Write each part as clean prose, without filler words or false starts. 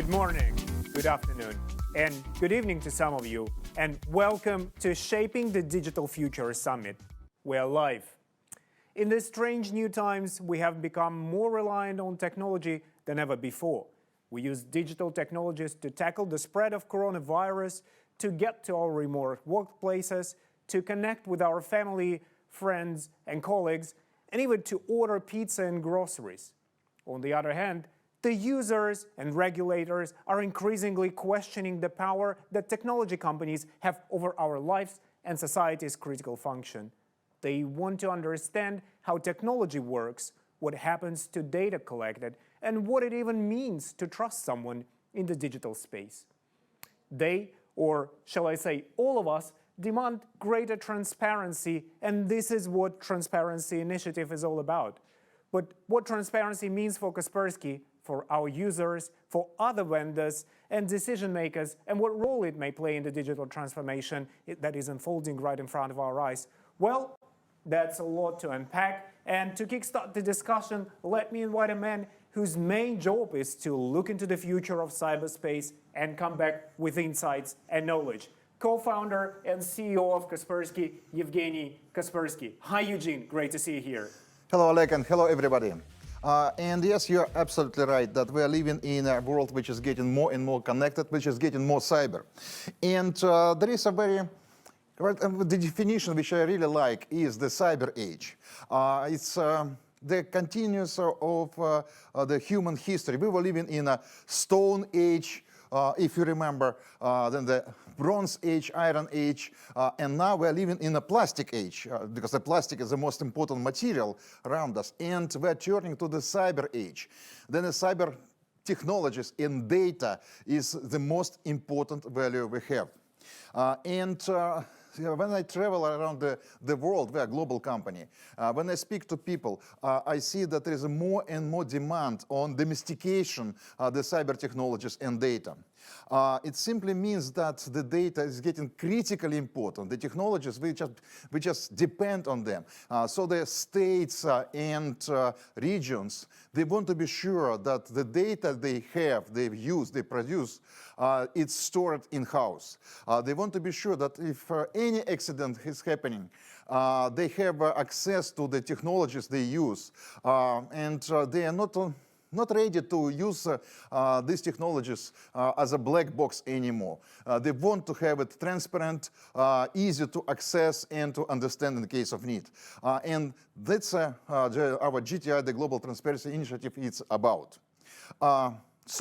Good morning, good afternoon, and good evening to some of you, and welcome to Shaping the Digital Future Summit. We're live. In these strange new times, we have become more reliant on technology than ever before. We use digital technologies to tackle the spread of coronavirus, to get to our remote workplaces, to connect with our family, friends, and colleagues, and even to order pizza and groceries. On the other hand, the users and regulators are increasingly questioning the power that technology companies have over our lives and society's critical function. They want to understand how technology works, what happens to data collected, and what it even means to trust someone in the digital space. They, or shall I say all of us, demand greater transparency, and this is what Transparency Initiative is all about. But what transparency means for Kaspersky, for our users, for other vendors and decision makers, and what role it may play in the digital transformation that is unfolding right in front of our eyes. Well, that's a lot to unpack. And to kickstart the discussion, let me invite a man whose main job is to look into the future of cyberspace and come back with insights and knowledge. Co-founder and CEO of Kaspersky, Evgeniya Kaspersky. Hi, Eugene. Great to see you here. Hello, Oleg, and hello, everybody. And yes, you're absolutely right that we are living in a world which is getting more and more connected, which is getting more cyber. And there is a very, the definition which I really like is the cyber age. It's the continuous of the human history. We were living in a stone age, if you remember, then the Bronze Age, Iron Age, and now we're living in a plastic age, because the plastic is the most important material around us, and we're turning to the cyber age. Then the cyber technologies and data is the most important value we have. When I travel around the world, we're a global company. When I speak to people, I see that there is more and more demand on domestication the cyber technologies and data. It simply means that the data is getting critically important. The technologies, we just depend on them. So the states and regions, they want to be sure that the data they have, they use, they produce, it's stored in-house. They want to be sure that if any accident is happening, they have access to the technologies they use, and they are not ready to use these technologies as a black box anymore. They want to have it transparent, easy to access and to understand in the case of need. And that's our GTI, the Global Transparency Initiative, is about. That's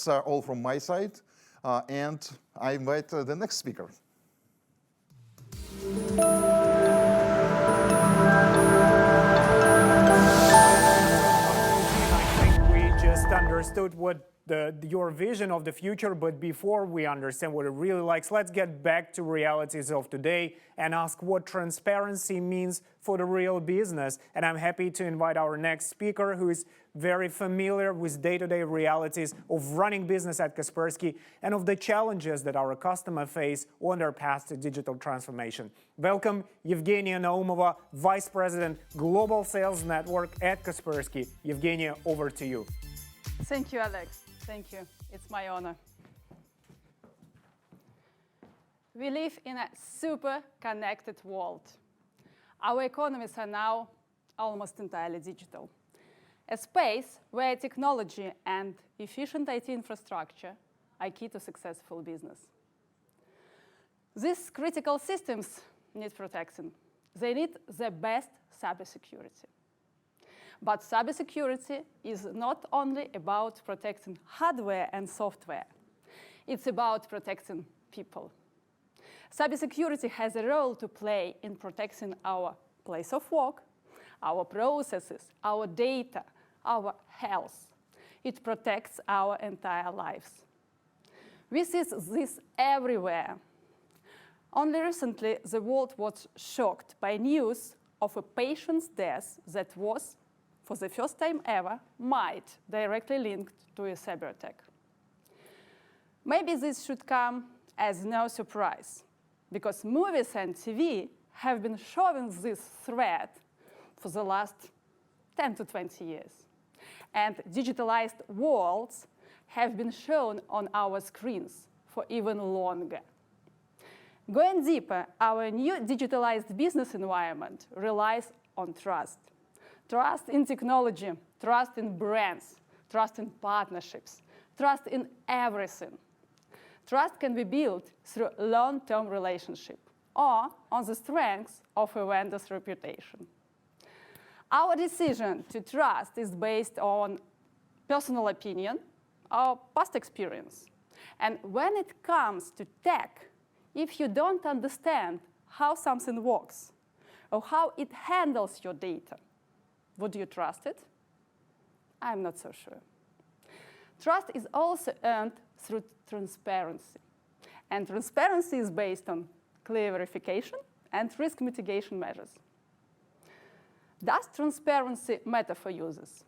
all from my side, and I invite the next speaker. Understood what your vision of the future, but before we understand what it really likes, let's get back to realities of today and ask what transparency means for the real business. And I'm happy to invite our next speaker, who is very familiar with day-to-day realities of running business at Kaspersky and of the challenges that our customers face on their path to digital transformation. Welcome, Evgeniya Naumova, Vice President, Global Sales Network at Kaspersky. Evgeniya, over to you. Thank you, Alex. Thank you. It's my honor. We live in a super connected world. Our economies are now almost entirely digital. A space where technology and efficient IT infrastructure are key to successful business. These critical systems need protection. They need the best cybersecurity. But cybersecurity is not only about protecting hardware and software. It's about protecting people. Cybersecurity has a role to play in protecting our place of work, our processes, our data, our health. It protects our entire lives. We see this everywhere. Only recently, the world was shocked by news of a patient's death that was, for the first time ever, might directly linked to a cyber attack. Maybe this should come as no surprise, because movies and TV have been showing this threat for the last 10 to 20 years. and digitalized worlds have been shown on our screens for even longer. Going deeper, our new digitalized business environment relies on trust. Trust in technology, trust in brands, trust in partnerships, trust in everything. Trust can be built through long-term relationship or on the strength of a vendor's reputation. Our decision to trust is based on personal opinion or past experience. And when it comes to tech, if you don't understand how something works or how it handles your data, would you trust it? I'm not so sure. Trust is also earned through transparency. And transparency is based on clear verification and risk mitigation measures. Does transparency matter for users?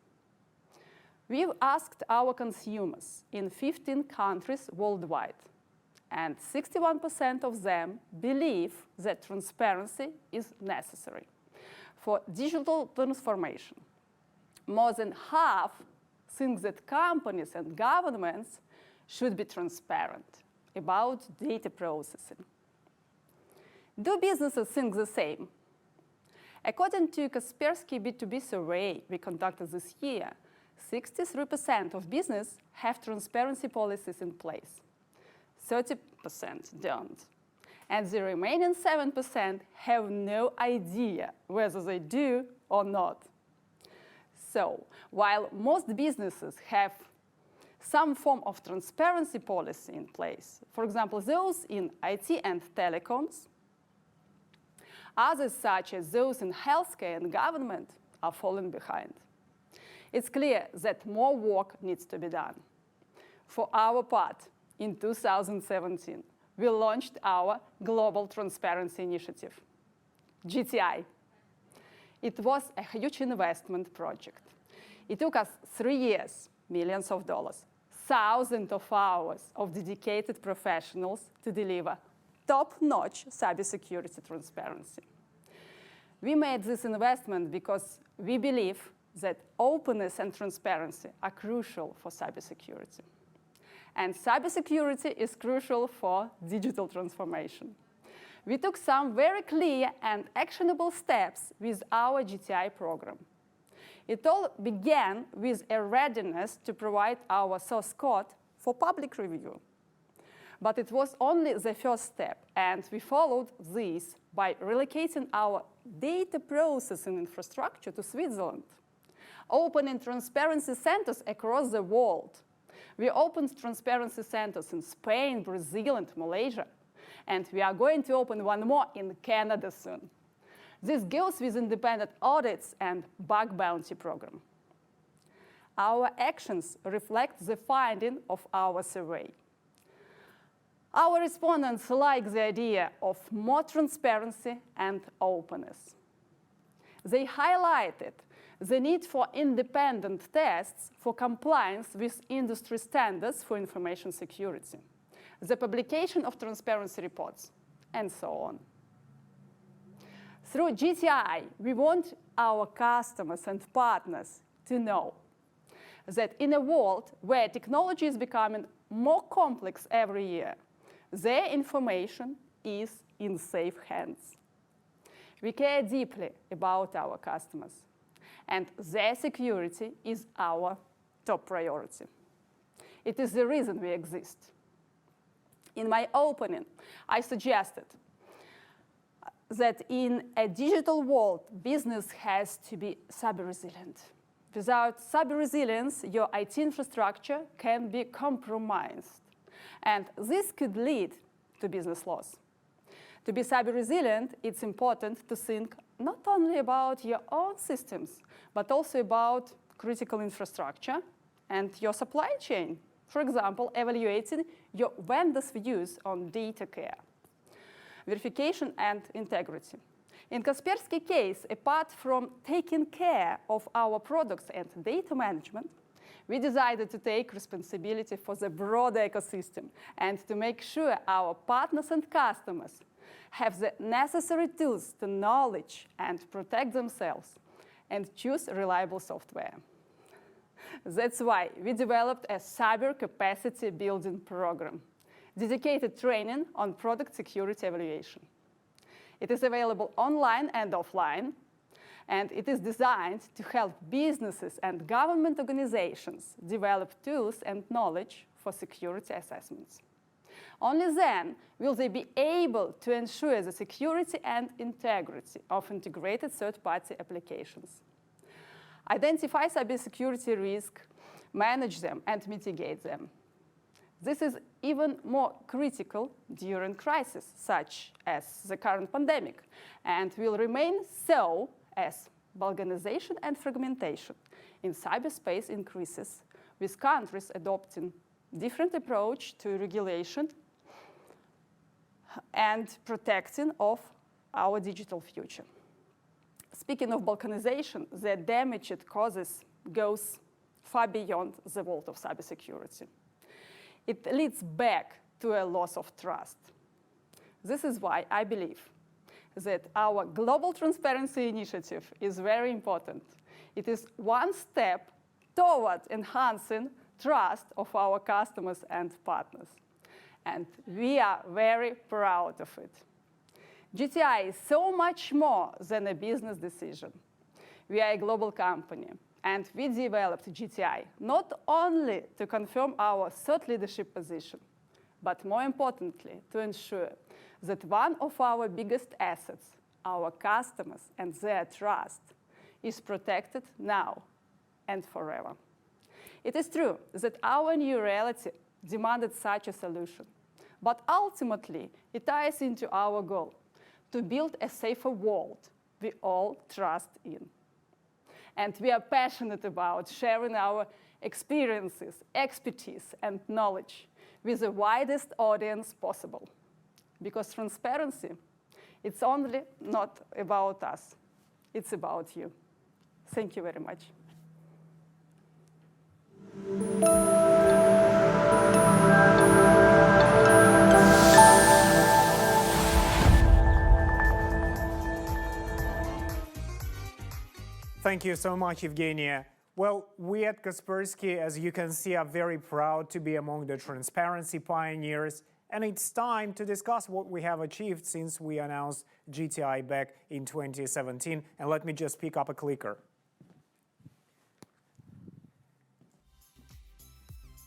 We've asked our consumers in 15 countries worldwide, and 61% of them believe that transparency is necessary for digital transformation. More than half think that companies and governments should be transparent about data processing. Do businesses think the same? According to Kaspersky B2B survey we conducted this year, 63% of businesses have transparency policies in place. 30% don't. And the remaining 7% have no idea whether they do or not. So, while most businesses have some form of transparency policy in place, for example, those in IT and telecoms, others, such as those in healthcare and government, are falling behind. It's clear that more work needs to be done. For our part, in 2017, we launched our Global Transparency Initiative, GTI. It was a huge investment project. It took us 3 years, millions of dollars, thousands of hours of dedicated professionals to deliver top-notch cybersecurity transparency. We made this investment because we believe that openness and transparency are crucial for cybersecurity. And cybersecurity is crucial for digital transformation. We took some very clear and actionable steps with our GTI program. It all began with a readiness to provide our source code for public review. But it was only the first step, and we followed this by relocating our data processing infrastructure to Switzerland, opening transparency centers across the world. We opened transparency centers in Spain, Brazil, and Malaysia, and we are going to open one more in Canada soon. This goes with independent audits and bug bounty program. Our actions reflect the finding of our survey. Our respondents like the idea of more transparency and openness. They highlighted the need for independent tests for compliance with industry standards for information security, the publication of transparency reports, and so on. Through GTI, we want our customers and partners to know that in a world where technology is becoming more complex every year, their information is in safe hands. We care deeply about our customers, and their security is our top priority. It is the reason we exist. In my opening, I suggested that in a digital world, business has to be cyber resilient. Without cyber resilience, your IT infrastructure can be compromised. And this could lead to business loss. To be cyber resilient, it's important to think not only about your own systems, but also about critical infrastructure and your supply chain. For example, evaluating your vendors' views on data care, verification, and integrity. In Kaspersky case, apart from taking care of our products and data management, we decided to take responsibility for the broader ecosystem and to make sure our partners and customers have the necessary tools to knowledge and protect themselves and choose reliable software. That's why we developed a cyber capacity building program, dedicated training on product security evaluation. It is available online and offline, and it is designed to help businesses and government organizations develop tools and knowledge for security assessments. Only then will they be able to ensure the security and integrity of integrated third-party applications, identify cybersecurity risks, manage them, and mitigate them. This is even more critical during crises, such as the current pandemic, and will remain so as balkanization and fragmentation in cyberspace increases, with countries adopting different approach to regulation and protecting of our digital future. Speaking of balkanization, the damage it causes goes far beyond the world of cybersecurity. It leads back to a loss of trust. This is why I believe that our global transparency initiative is very important. It is one step toward enhancing trust of our customers and partners. And we are very proud of it. GTI is so much more than a business decision. We are a global company, and we developed GTI not only to confirm our thought leadership position, but more importantly, to ensure that one of our biggest assets, our customers and their trust, is protected now and forever. It is true that our new reality demanded such a solution, but ultimately it ties into our goal to build a safer world we all trust in. And we are passionate about sharing our experiences, expertise, and knowledge with the widest audience possible. Because transparency, it's only not about us, it's about you. Thank you very much. Thank you so much, Evgeniya. Well, we at Kaspersky, as you can see, are very proud to be among the transparency pioneers. And it's time to discuss what we have achieved since we announced GTI back in 2017. And let me just pick up a clicker.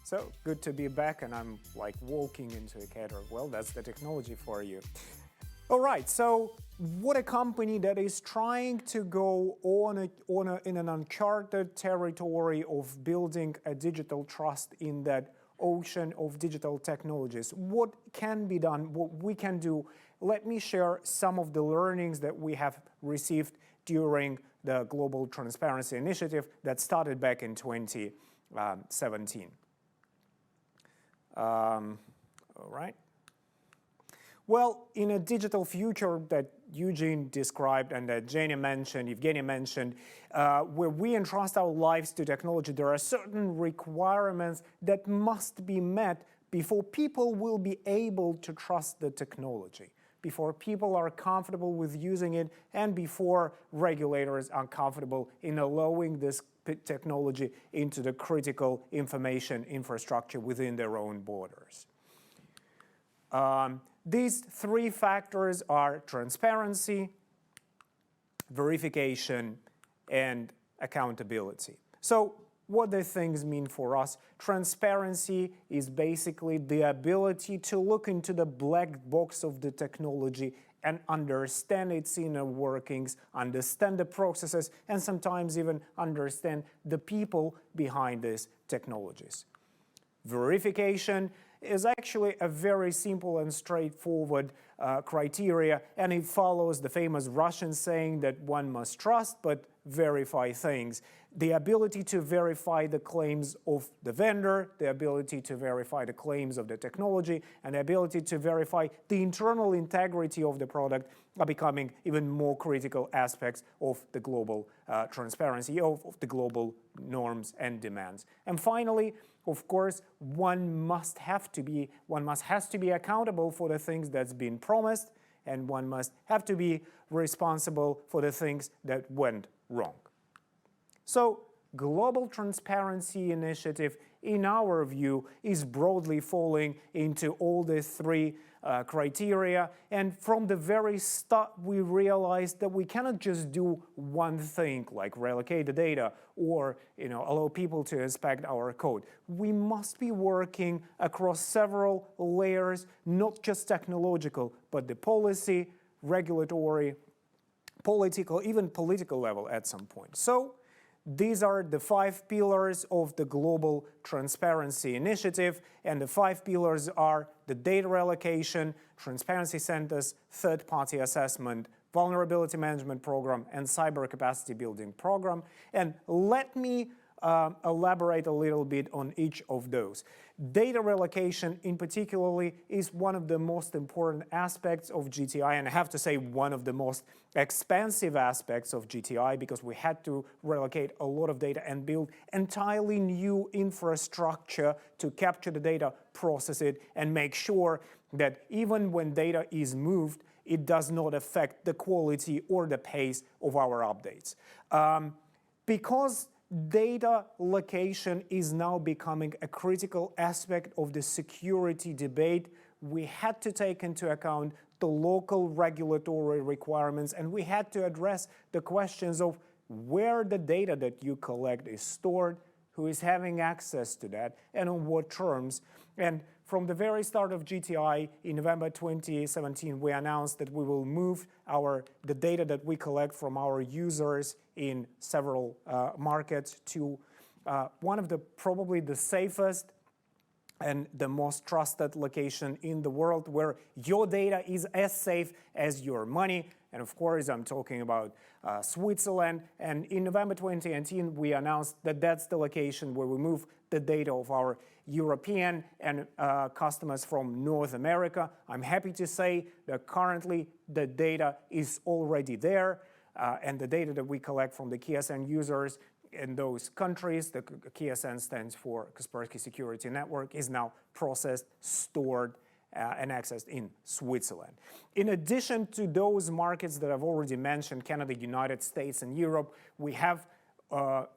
So good to be back, and I'm like walking into a cattle. Well, that's the technology for you. All right, so what a company that is trying to go in an uncharted territory of building a digital trust in that ocean of digital technologies. What can be done, what we can do? Let me share some of the learnings that we have received during the Global Transparency Initiative that started back in 2017. All right. Well, in a digital future that Eugene described and that Evgeniya mentioned, where we entrust our lives to technology, there are certain requirements that must be met before people will be able to trust the technology, before people are comfortable with using it, and before regulators are comfortable in allowing this technology into the critical information infrastructure within their own borders. These three factors are transparency, verification, and accountability. So what do things mean for us? Transparency is basically the ability to look into the black box of the technology and understand its inner workings, understand the processes, and sometimes even understand the people behind these technologies. Verification is actually a very simple and straightforward criteria, and it follows the famous Russian saying that one must trust but verify things. The ability to verify the claims of the vendor, the ability to verify the claims of the technology, and the ability to verify the internal integrity of the product are becoming even more critical aspects of the global transparency, of the global norms and demands. And finally, of course, one must have to be accountable for the things that's been promised, and one must have to be responsible for the things that went wrong. So global transparency initiative, in our view, is broadly falling into all the three criteria. And from the very start, we realized that we cannot just do one thing, like relocate the data or allow people to inspect our code. We must be working across several layers, not just technological, but the policy, regulatory, political, even political level at some point. So these are the 5 pillars of the Global Transparency Initiative, and the 5 pillars are the data relocation, transparency centers, third-party assessment, vulnerability management program, and cyber capacity building program. And let me elaborate a little bit on each of those. Data relocation in particularly is one of the most important aspects of GTI, and I have to say one of the most expensive aspects of GTI, because we had to relocate a lot of data and build entirely new infrastructure to capture the data, process it, and make sure that even when data is moved, it does not affect the quality or the pace of our updates. Because data location is now becoming a critical aspect of the security debate, we had to take into account the local regulatory requirements, and we had to address the questions of where the data that you collect is stored, who is having access to that, and on what terms. And from the very start of GTI in November 2017, we announced that we will move the data that we collect from our users in several markets to one of the probably the safest and the most trusted location in the world, where your data is as safe as your money. And of course, I'm talking about Switzerland. And in November 2018, we announced that that's the location where we move the data of our European and customers from North America. I'm happy to say that currently the data is already there, and the data that we collect from the KSN users in those countries, the KSN stands for Kaspersky Security Network, is now processed, stored, and accessed in Switzerland. In addition to those markets that I've already mentioned, Canada, United States, and Europe, we have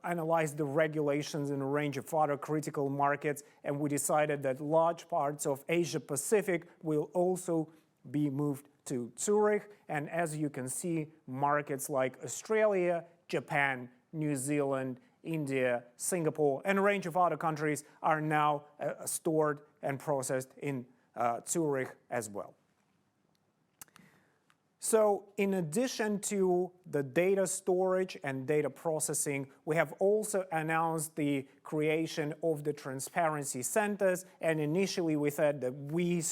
analyzed the regulations in a range of other critical markets, and we decided that large parts of Asia Pacific will also be moved to Zurich. And as you can see, markets like Australia, Japan, New Zealand, India, Singapore, and a range of other countries are now stored and processed in Zurich as well. So in addition to the data storage and data processing, we have also announced the creation of the transparency centers. And initially we said that we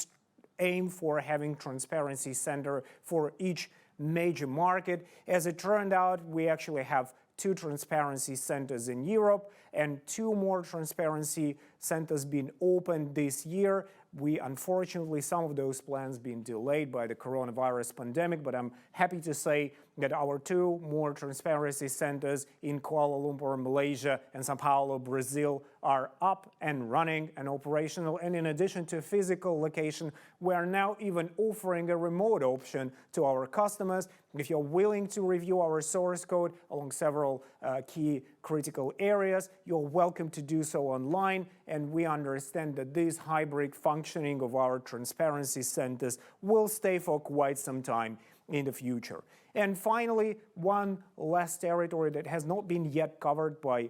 aim for having transparency center for each major market. As it turned out, we actually have 2 transparency centers in Europe and 2 more transparency centers being opened this year. Unfortunately, some of those plans been delayed by the coronavirus pandemic, but I'm happy to say that our 2 more transparency centers in Kuala Lumpur, Malaysia, and Sao Paulo, Brazil, are up and running and operational. And in addition to physical location, we are now even offering a remote option to our customers. If you're willing to review our source code along several key critical areas, you're welcome to do so online. And we understand that this hybrid functioning of our transparency centers will stay for quite some time in the future. And finally, one last territory that has not been yet covered by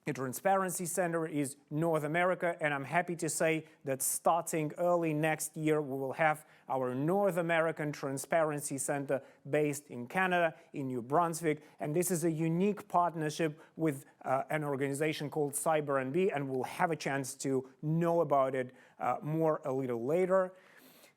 a transparency center is North America, and I'm happy to say that starting early next year, we will have our North American Transparency Center based in Canada, in New Brunswick, and this is a unique partnership with an organization called CyberNB, and we'll have a chance to know about it more a little later.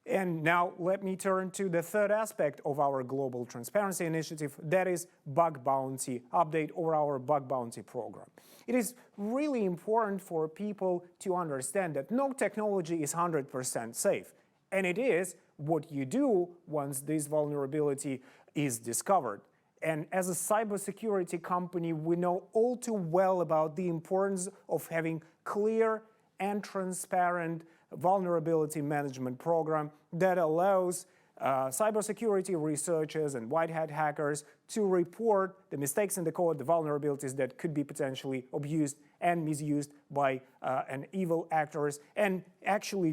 And now let me turn to the third aspect of our Global Transparency Initiative, that is bug bounty update, or our bug bounty program. It is really important for people to understand that no technology is 100% safe. And it is what you do once this vulnerability is discovered. And as a cybersecurity company, we know all too well about the importance of having clear and transparent vulnerability management program that allows cybersecurity researchers and white hat hackers to report the mistakes in the code, the vulnerabilities that could be potentially abused and misused by an evil actors, and actually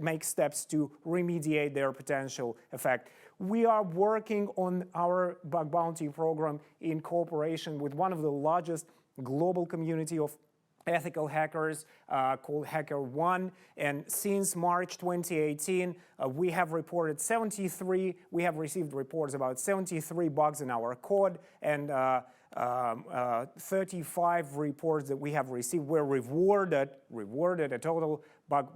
make steps to remediate their potential effect. We are working on our bug bounty program in cooperation with one of the largest global community of ethical hackers called HackerOne, and since March 2018 we have received reports about 73 bugs in our code, and 35 reports that we have received were rewarded a total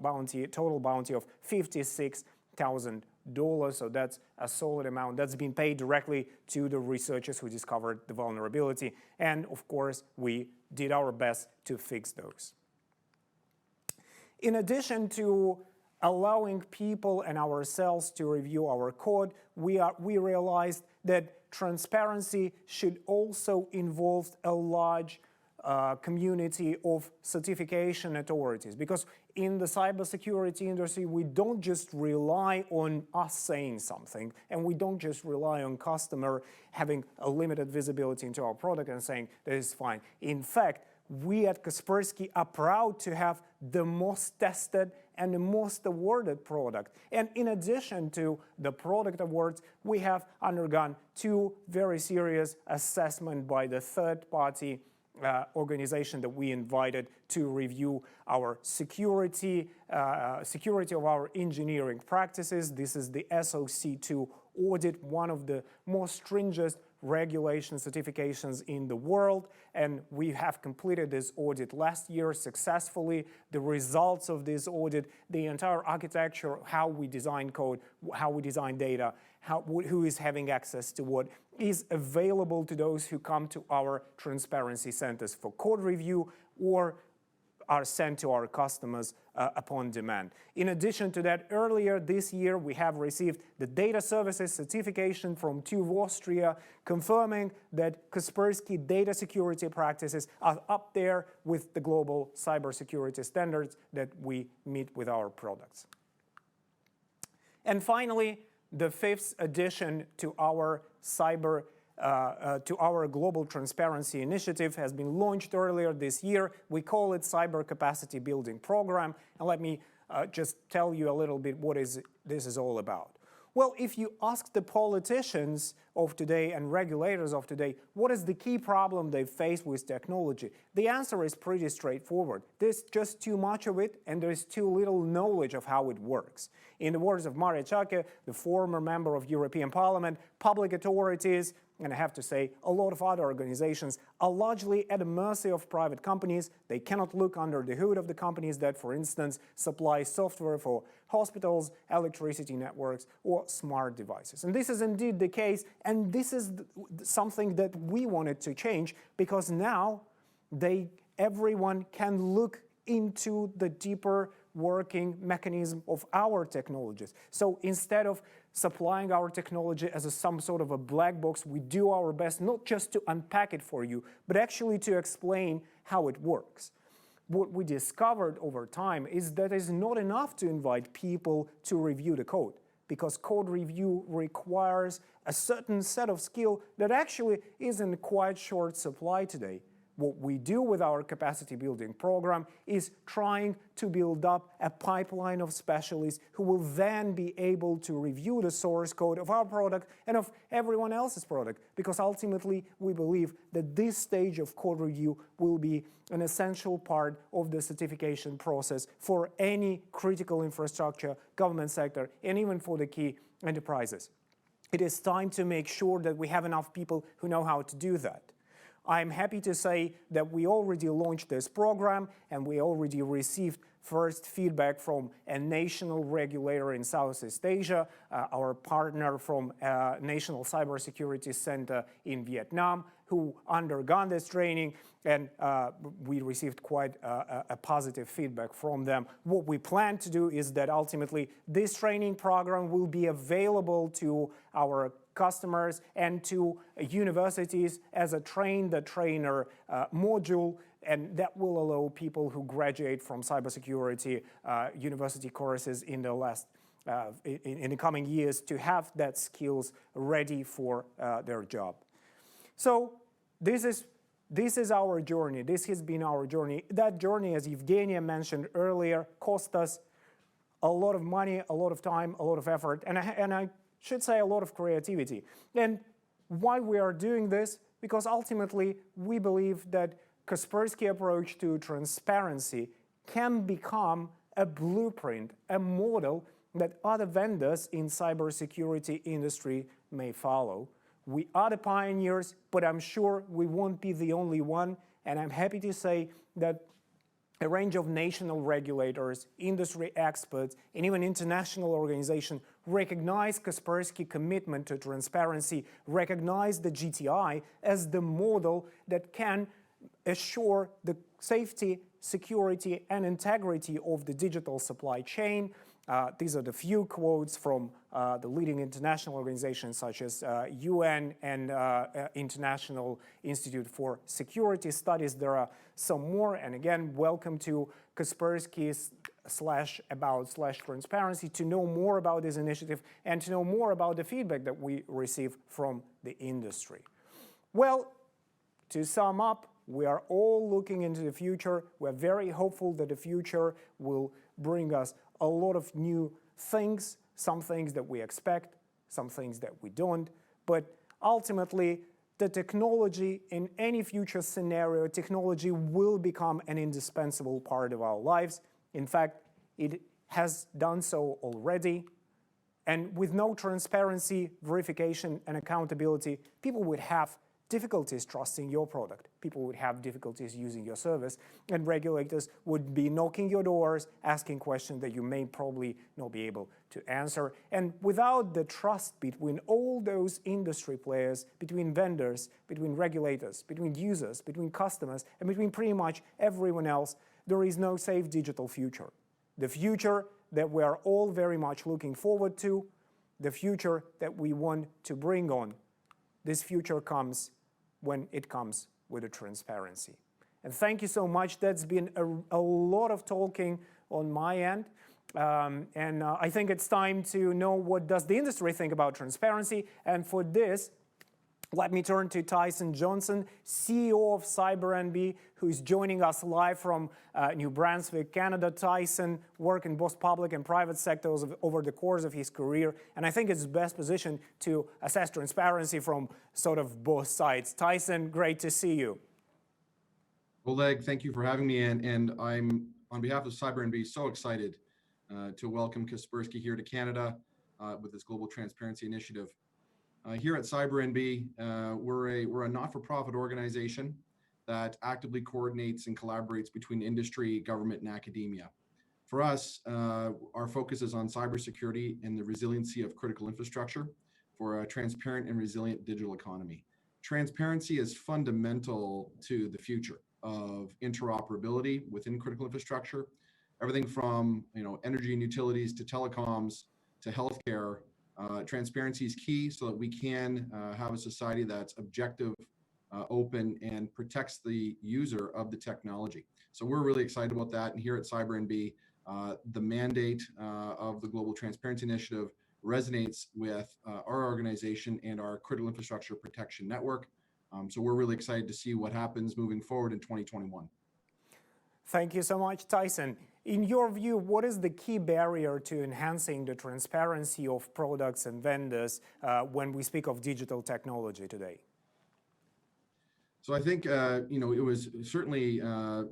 bounty of $56,000. So that's a solid amount that's been paid directly to the researchers who discovered the vulnerability. And of course, we did our best to fix those. In addition to allowing people and ourselves to review our code, we realized that transparency should also involve a large community of certification authorities, because in the cybersecurity industry we don't just rely on us saying something, and we don't just rely on customer having a limited visibility into our product and saying this is fine. In fact, we at Kaspersky are proud to have the most tested and the most awarded product. And in addition to the product awards, we have undergone 2 very serious assessments by the third-party organization that we invited to review our security of our engineering practices. This is the SOC2 audit, one of the most stringent regulation certifications in the world, and we have completed this audit last year successfully. The results of this audit, the entire architecture, how we design code, how we design data, who is having access to what, is available to those who come to our transparency centers for code review or are sent to our customers upon demand. In addition to that, earlier this year we have received the data services certification from TÜV Austria, confirming that Kaspersky data security practices are up there with the global cybersecurity standards that we meet with our products. And finally, the 5th addition to our global transparency initiative has been launched earlier this year. We call it Cyber Capacity Building Program. And let me just tell you a little bit what this is all about. Well, if you ask the politicians of today and regulators of today, what is the key problem they face with technology? The answer is pretty straightforward. There's just too much of it, and there's too little knowledge of how it works. In the words of Maria Chake, the former member of European Parliament, public authorities, and I have to say a lot of other organizations, are largely at the mercy of private companies. They cannot look under the hood of the companies that, for instance, supply software for hospitals, electricity networks, or smart devices. And this is indeed the case, and this is something that we wanted to change, because now everyone can look into the deeper working mechanism of our technologies. So instead of supplying our technology as some sort of a black box, we do our best not just to unpack it for you, but actually to explain how it works. What we discovered over time is that it's not enough to invite people to review the code, because code review requires a certain set of skill that actually is in quite short supply today. What we do with our capacity building program is trying to build up a pipeline of specialists who will then be able to review the source code of our product and of everyone else's product, because ultimately we believe that this stage of code review will be an essential part of the certification process for any critical infrastructure, government sector, and even for the key enterprises. It is time to make sure that we have enough people who know how to do that. I'm happy to say that we already launched this program, and we already received first feedback from a national regulator in Southeast Asia, our partner from National Cybersecurity Center in Vietnam, who undergone this training, and we received quite a positive feedback from them. What we plan to do is that ultimately this training program will be available to our customers and to universities as a train-the-trainer module, and that will allow people who graduate from cybersecurity university courses in the last in the coming years to have that skills ready for their job. So this is our journey. This has been our journey. That journey, as Evgeniya mentioned earlier, cost us a lot of money, a lot of time, a lot of effort, and I should say a lot of creativity. And why we are doing this? Because ultimately we believe that Kaspersky approach to transparency can become a blueprint, a model that other vendors in cybersecurity industry may follow. We are the pioneers, but I'm sure we won't be the only one. And I'm happy to say that a range of national regulators, industry experts, and even international organizations recognize Kaspersky commitment to transparency, recognize the GTI as the model that can assure the safety, security, and integrity of the digital supply chain. These are the few quotes from the leading international organizations such as UN and International Institute for Security Studies. There are some more, and again, welcome to Kaspersky/about/transparency to know more about this initiative and to know more about the feedback that we receive from the industry. Well, to sum up, we are all looking into the future. We're very hopeful that the future will bring us a lot of new things, some things that we expect, some things that we don't. But ultimately, the technology in any future scenario, technology will become an indispensable part of our lives. In fact, it has done so already. And with no transparency, verification, and accountability, people would have difficulties trusting your product. People would have difficulties using your service, and regulators would be knocking your doors, asking questions that you may probably not be able to answer. And without the trust between all those industry players, between vendors, between regulators, between users, between customers, and between pretty much everyone else, there is no safe digital future. The future that we are all very much looking forward to, the future that we want to bring on, this future comes when it comes with the transparency. And thank you so much. That's been a lot of talking on my end. I think it's time to know what does the industry think about transparency. And for this, let me turn to Tyson Johnson, CEO of CyberNB, who is joining us live from New Brunswick, Canada. Tyson worked in both public and private sectors over the course of his career, and I think it's best positioned to assess transparency from sort of both sides. Tyson, great to see you. Oleg, thank you for having me, and I'm, on behalf of CyberNB, so excited to welcome Kaspersky here to Canada with this Global Transparency Initiative. Here at CyberNB, we're a not-for-profit organization that actively coordinates and collaborates between industry, government, and academia. For us, our focus is on cybersecurity and the resiliency of critical infrastructure for a transparent and resilient digital economy. Transparency is fundamental to the future of interoperability within critical infrastructure. Everything from energy and utilities to telecoms to healthcare. Transparency is key so that we can have a society that's objective, open, and protects the user of the technology. So we're really excited about that. And here at CyberNB, the mandate of the Global Transparency Initiative resonates with our organization and our Critical Infrastructure Protection Network. So we're really excited to see what happens moving forward in 2021. Thank you so much, Tyson. In your view, what is the key barrier to enhancing the transparency of products and vendors when we speak of digital technology today? So I think, it was certainly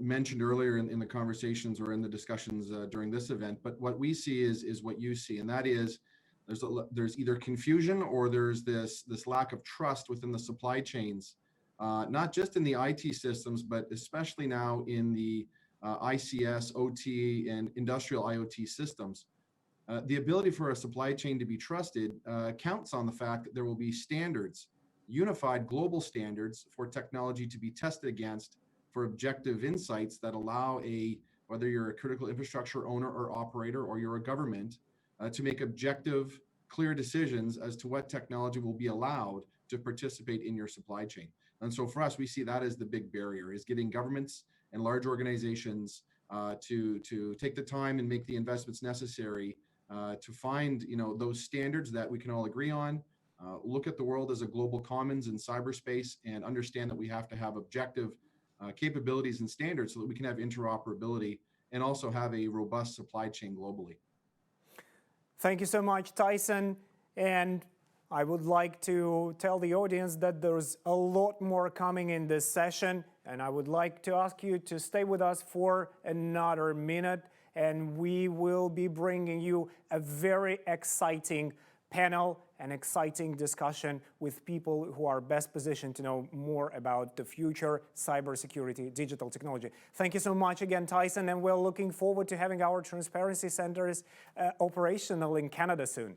mentioned earlier in the conversations or in the discussions during this event, but what we see is what you see, and that is there's either confusion or there's this lack of trust within the supply chains, not just in the IT systems, but especially now in the ICS, OT, and industrial IoT systems. The ability for a supply chain to be trusted counts on the fact that there will be standards, unified global standards for technology to be tested against for objective insights that allow whether you're a critical infrastructure owner or operator or you're a government, to make objective, clear decisions as to what technology will be allowed to participate in your supply chain. And so for us, we see that as the big barrier, is getting governments and large organizations to take the time and make the investments necessary to find those standards that we can all agree on, look at the world as a global commons in cyberspace, and understand that we have to have objective capabilities and standards so that we can have interoperability and also have a robust supply chain globally. Thank you so much, Tyson. And I would like to tell the audience that there's a lot more coming in this session, and I would like to ask you to stay with us for another minute, and we will be bringing you a very exciting panel, an exciting discussion with people who are best positioned to know more about the future cybersecurity, digital technology. Thank you so much again, Tyson, and we're looking forward to having our transparency centers operational in Canada soon.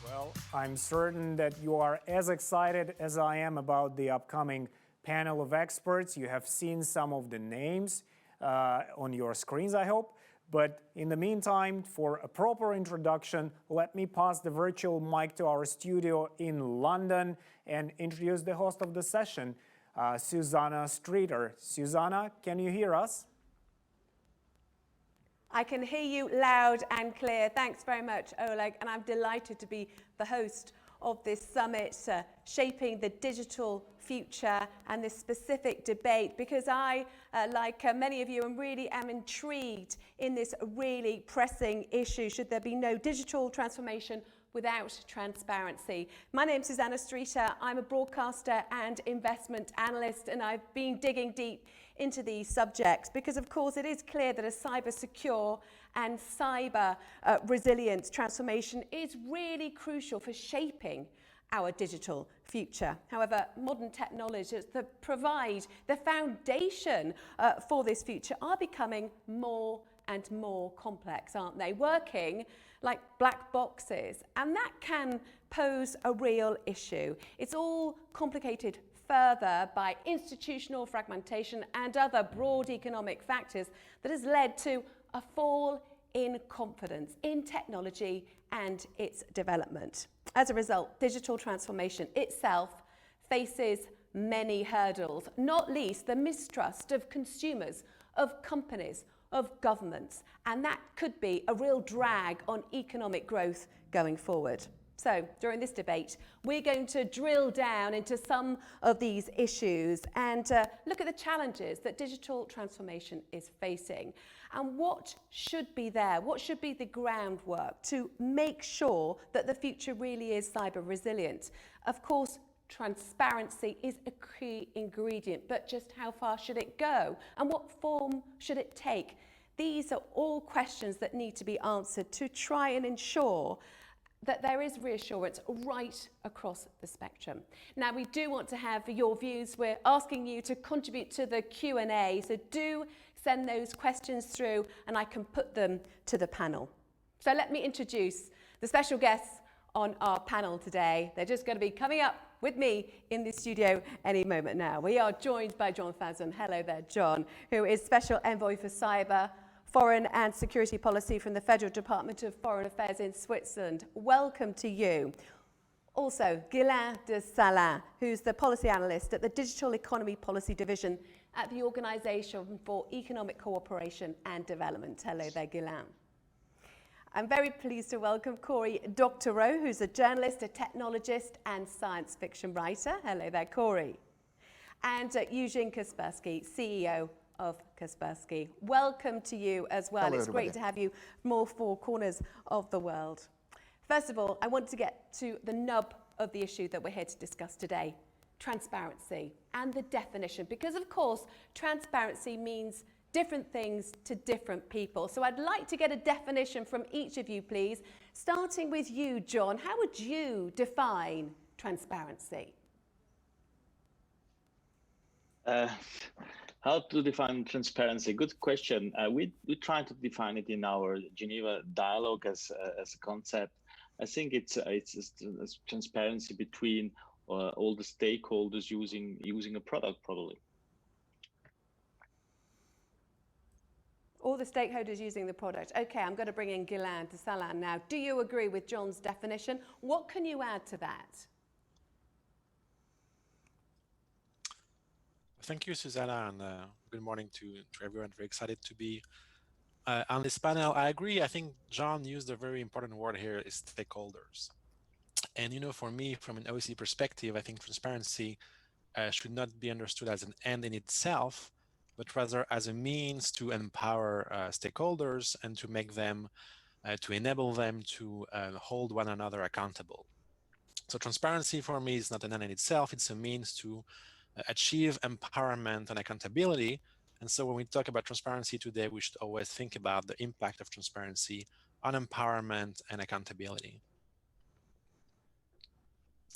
Well, I'm certain that you are as excited as I am about the upcoming panel of experts. You have seen some of the names on your screens, I hope. But in the meantime, for a proper introduction, let me pass the virtual mic to our studio in London and introduce the host of the session, Susanna Streeter. Susanna, can you hear us? I can hear you loud and clear. Thanks very much, Oleg, and I'm delighted to be the host of this summit, Shaping the Digital Future, and this specific debate, because I, like many of you, really am intrigued in this really pressing issue. Should there be no digital transformation, without transparency. My name's Susanna Streeter. I'm a broadcaster and investment analyst, and I've been digging deep into these subjects because, of course, it is clear that a cyber secure and cyber resilient transformation is really crucial for shaping our digital future. However, modern technologies that provide the foundation for this future are becoming more and more complex, aren't they? Working like black boxes, and that can pose a real issue. It's all complicated further by institutional fragmentation and other broad economic factors that has led to a fall in confidence in technology and its development. As a result, digital transformation itself faces many hurdles, not least the mistrust of consumers, of companies, of governments, and that could be a real drag on economic growth going forward. So, during this debate, we're going to drill down into some of these issues and look at the challenges that digital transformation is facing and what should be there, what should be the groundwork to make sure that the future really is cyber resilient. Of course, transparency is a key ingredient, but just how far should it go and what form should it take? These are all questions that need to be answered to try and ensure that there is reassurance right across the spectrum. Now, we do want to have your views. We're asking you to contribute to the Q&A, so do send those questions through and I can put them to the panel. So let me introduce the special guests on our panel today. They're just going to be coming up with me in the studio any moment now. We are joined by John Fazan. Hello there, John, who is Special Envoy for Cyber, Foreign and Security Policy from the Federal Department of Foreign Affairs in Switzerland. Welcome to you. Also, Guylain de Salin, who's the Policy Analyst at the Digital Economy Policy Division at the Organisation for Economic Cooperation and Development. Hello there, Guylain. I'm very pleased to welcome Cory Doctorow, who's a journalist, a technologist and science fiction writer. Hello there, Cory. And Eugene Kaspersky, CEO of Kaspersky. Welcome to you as well. Hello, it's everybody. great to have you from all four corners of the world. First of all, I want to get to the nub of the issue that we're here to discuss today, transparency and the definition, because of course, transparency means different things to different people. So I'd like to get a definition from each of you, please. Starting with you, John, how would you define transparency? How to define transparency? Good question. We try to define it in our Geneva dialogue as a concept. I think it's transparency between all the stakeholders using a product, probably. All the stakeholders using the product. Okay, I'm going to bring in Guylain de Salin now. Do you agree with John's definition? What can you add to that? Thank you, Susanna, and good morning to everyone. Very excited to be on this panel. I agree. I think John used a very important word here, is stakeholders. And, you know, for me, from an OEC perspective, I think transparency should not be understood as an end in itself, but rather as a means to empower stakeholders and to make them, to enable them to hold one another accountable. So transparency for me is not an end in itself, it's a means to achieve empowerment and accountability. And so when we talk about transparency today, we should always think about the impact of transparency on empowerment and accountability.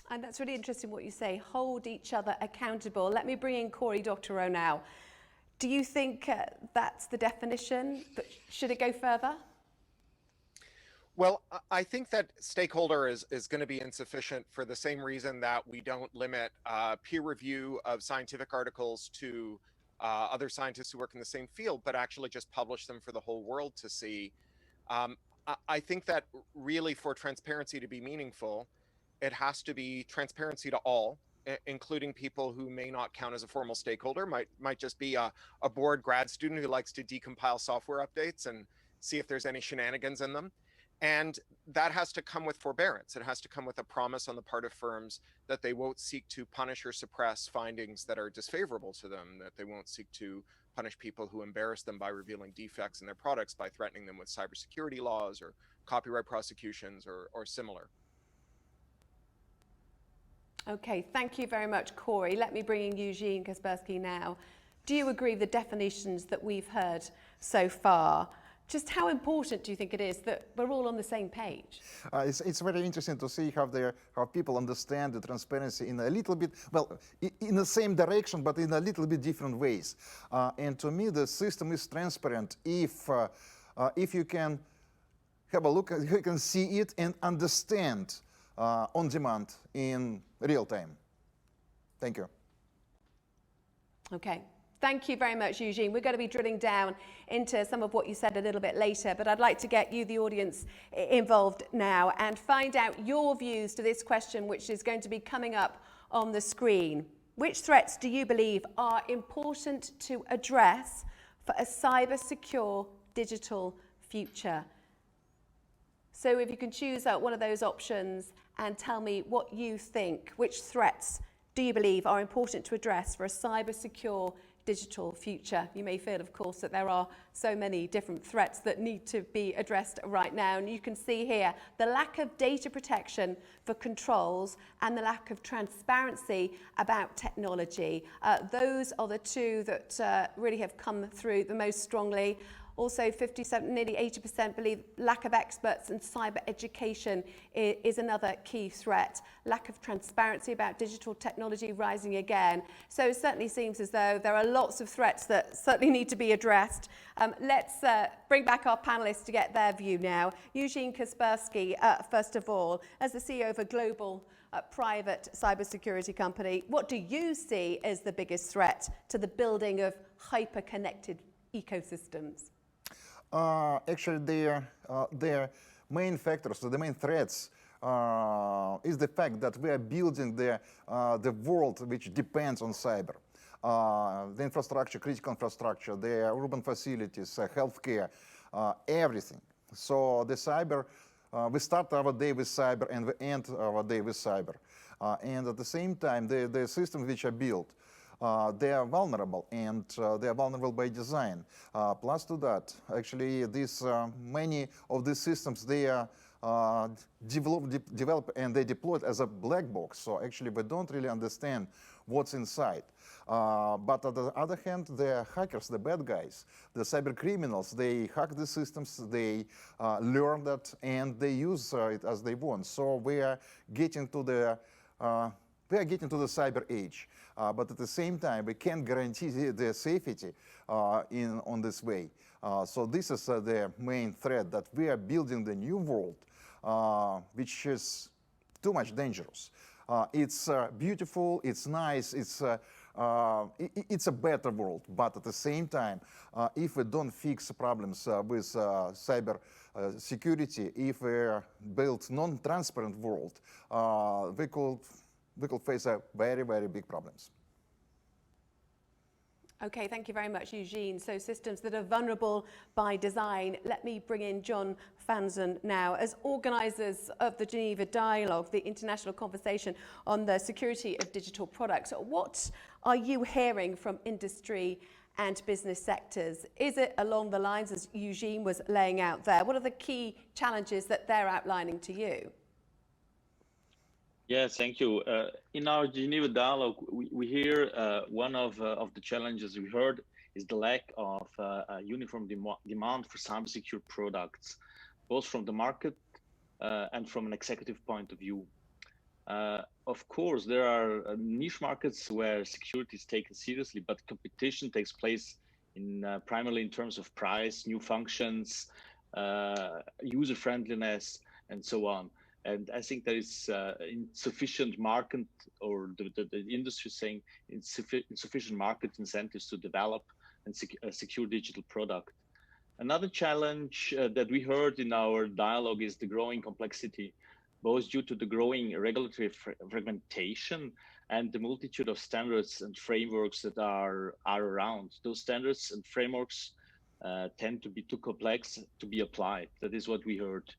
And that's really interesting what you say, hold each other accountable. Let me bring in Cory Doctorow now. Do you think that's the definition? But should it go further? Well, I think that stakeholder is going to be insufficient for the same reason that we don't limit peer review of scientific articles to other scientists who work in the same field, but actually just publish them for the whole world to see. I think that really for transparency to be meaningful, it has to be transparency to all, including people who may not count as a formal stakeholder, might just be a bored grad student who likes to decompile software updates and see if there's any shenanigans in them. And that has to come with forbearance. It has to come with a promise on the part of firms that they won't seek to punish or suppress findings that are disfavorable to them, that they won't seek to punish people who embarrass them by revealing defects in their products, by threatening them with cybersecurity laws or copyright prosecutions or similar. Okay, thank you very much, Corey. Let me bring in Eugene Kaspersky now. Do you agree with the definitions that we've heard so far? Just how important do you think it is that we're all on the same page? It's very interesting to see how people understand the transparency in a little bit, well, in the same direction, but in a little bit different ways. And to me, the system is transparent if you can have a look, you can see it and understand on demand in real time. Thank you. Okay. Thank you very much, Eugene. We're going to be drilling down into some of what you said a little bit later, but I'd like to get you, the audience, involved now and find out your views to this question, which is going to be coming up on the screen. Which threats do you believe are important to address for a cyber-secure digital future? So if you can choose out one of those options and tell me what you think, which threats do you believe are important to address for a cyber-secure digital future? You may feel, of course, that there are so many different threats that need to be addressed right now. And you can see here the lack of data protection for controls and the lack of transparency about technology. Those are the two that really have come through the most strongly. Also, 57, nearly 80% believe lack of experts and cyber education is another key threat. Lack of transparency about digital technology rising again. So it certainly seems as though there are lots of threats that certainly need to be addressed. Let's bring back our panelists to get their view now. Eugene Kaspersky, first of all, as the CEO of a global private cybersecurity company, what do you see as the biggest threat to the building of hyper-connected ecosystems? Actually, their main factors, the main threats, is the fact that we are building the world which depends on cyber. The infrastructure, critical infrastructure, the urban facilities, healthcare, everything. So the cyber, we start our day with cyber and we end our day with cyber. And at the same time, the systems which are built, they are vulnerable, and they are vulnerable by design. Plus to that, actually, many of these systems, they are developed and they deployed as a black box. So actually, we don't really understand what's inside. But on the other hand, the hackers, the bad guys, the cyber criminals, they hack the systems, they learn that, and they use it as they want. So we are getting to the cyber age. But at the same time, we can't guarantee the safety on this way. So this is the main threat, that we are building the new world, which is too much dangerous. It's beautiful, it's nice, it's a better world. But at the same time, if we don't fix problems with cyber security, if we build non-transparent world, we could face a very, very big problems. Okay, thank you very much, Eugene. So systems that are vulnerable by design. Let me bring in John Fanson now. As organisers of the Geneva Dialogue, the international conversation on the security of digital products, what are you hearing from industry and business sectors? Is it along the lines as Eugene was laying out there? What are the key challenges that they're outlining to you? Yes, thank you. In our Geneva Dialogue, we hear one of the challenges we heard is the lack of a uniform demand for cybersecure products, both from the market and from an executive point of view. Of course, there are niche markets where security is taken seriously, but competition takes place primarily in terms of price, new functions, user friendliness, and so on. And I think there is insufficient market, or the industry is saying insufficient market incentives to develop and a secure digital product. Another challenge that we heard in our dialogue is the growing complexity, both due to the growing regulatory fragmentation and the multitude of standards and frameworks that are around. Those standards and frameworks tend to be too complex to be applied. That is what we heard.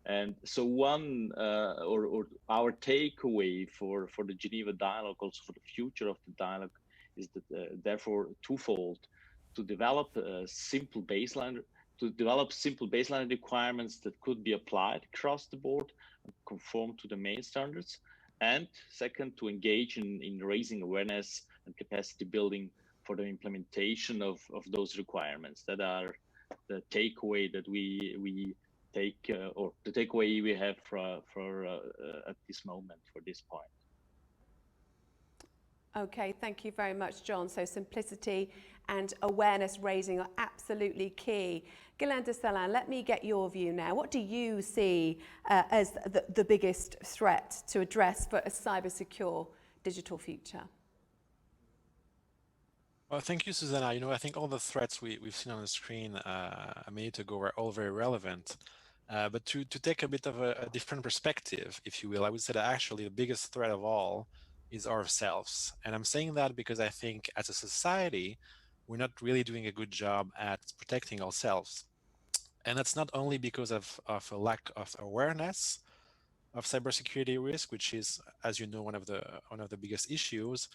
And so or our takeaway for the Geneva Dialogue, also for the future of the dialogue, is that therefore twofold: to develop simple baseline requirements that could be applied across the board and conform to the main standards, and second, to engage in raising awareness and capacity building for the implementation of those requirements. That are the takeaway that we take, or the takeaway we have for at this moment, for this point. Okay, thank you very much, John. So simplicity and awareness raising are absolutely key. Guylaine Dessalins, let me get your view now. What do you see as the biggest threat to address for a cyber-secure digital future? Well, thank you, Susanna. You know, I think all the threats we've seen on the screen a minute ago were all very relevant. But to take a bit of a different perspective, if you will, I would say that actually the biggest threat of all is ourselves. And I'm saying that because I think as a society, we're not really doing a good job at protecting ourselves. And that's not only because of a lack of awareness of cybersecurity risk, which is, as you know, one of the biggest issues,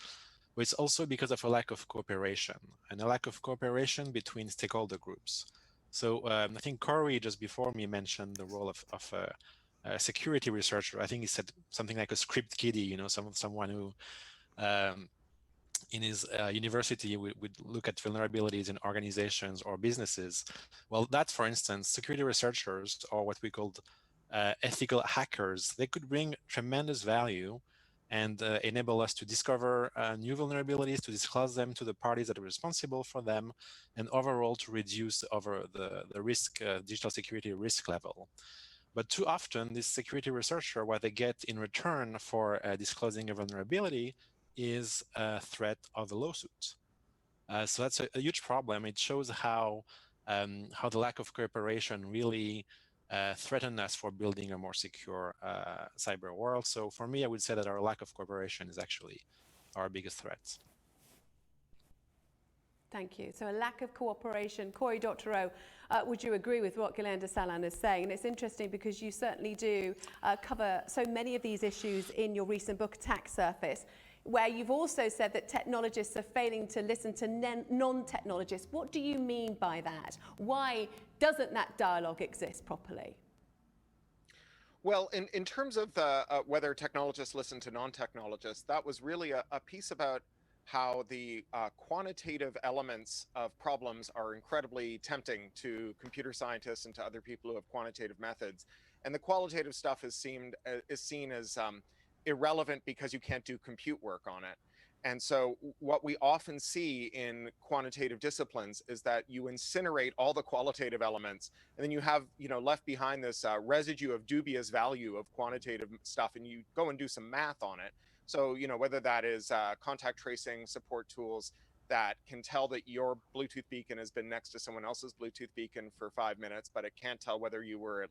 but it's also because of a lack of cooperation and a lack of cooperation between stakeholder groups. So I think Corey just before me mentioned the role of a security researcher. I think he said something like a script kiddie, you know, someone who in his university would look at vulnerabilities in organizations or businesses. Well, that, for instance, security researchers, or what we called ethical hackers, they could bring tremendous value and enable us to discover new vulnerabilities, to disclose them to the parties that are responsible for them, and overall to reduce the risk, digital security risk level. But too often, this security researcher, what they get in return for disclosing a vulnerability is a threat of a lawsuit. So that's a huge problem. It shows how the lack of cooperation really threaten us for building a more secure cyber world. So for me, I would say that our lack of cooperation is actually our biggest threat. Thank you. So a lack of cooperation. Corey Doctorow, would you agree with what Guylaine Dessalins is saying? And it's interesting because you certainly do cover so many of these issues in your recent book, Attack Surface, where you've also said that technologists are failing to listen to non-technologists. What do you mean by that? Why doesn't that dialogue exist properly? Well, in terms of the whether technologists listen to non-technologists, that was really a piece about how the quantitative elements of problems are incredibly tempting to computer scientists and to other people who have quantitative methods. And the qualitative stuff is seen as irrelevant because you can't do compute work on it. And so what we often see in quantitative disciplines is that you incinerate all the qualitative elements, and then you have, left behind this residue of dubious value of quantitative stuff, and you go and do some math on it. So, whether that is contact tracing support tools that can tell that your Bluetooth beacon has been next to someone else's Bluetooth beacon for 5 minutes, but it can't tell whether you were at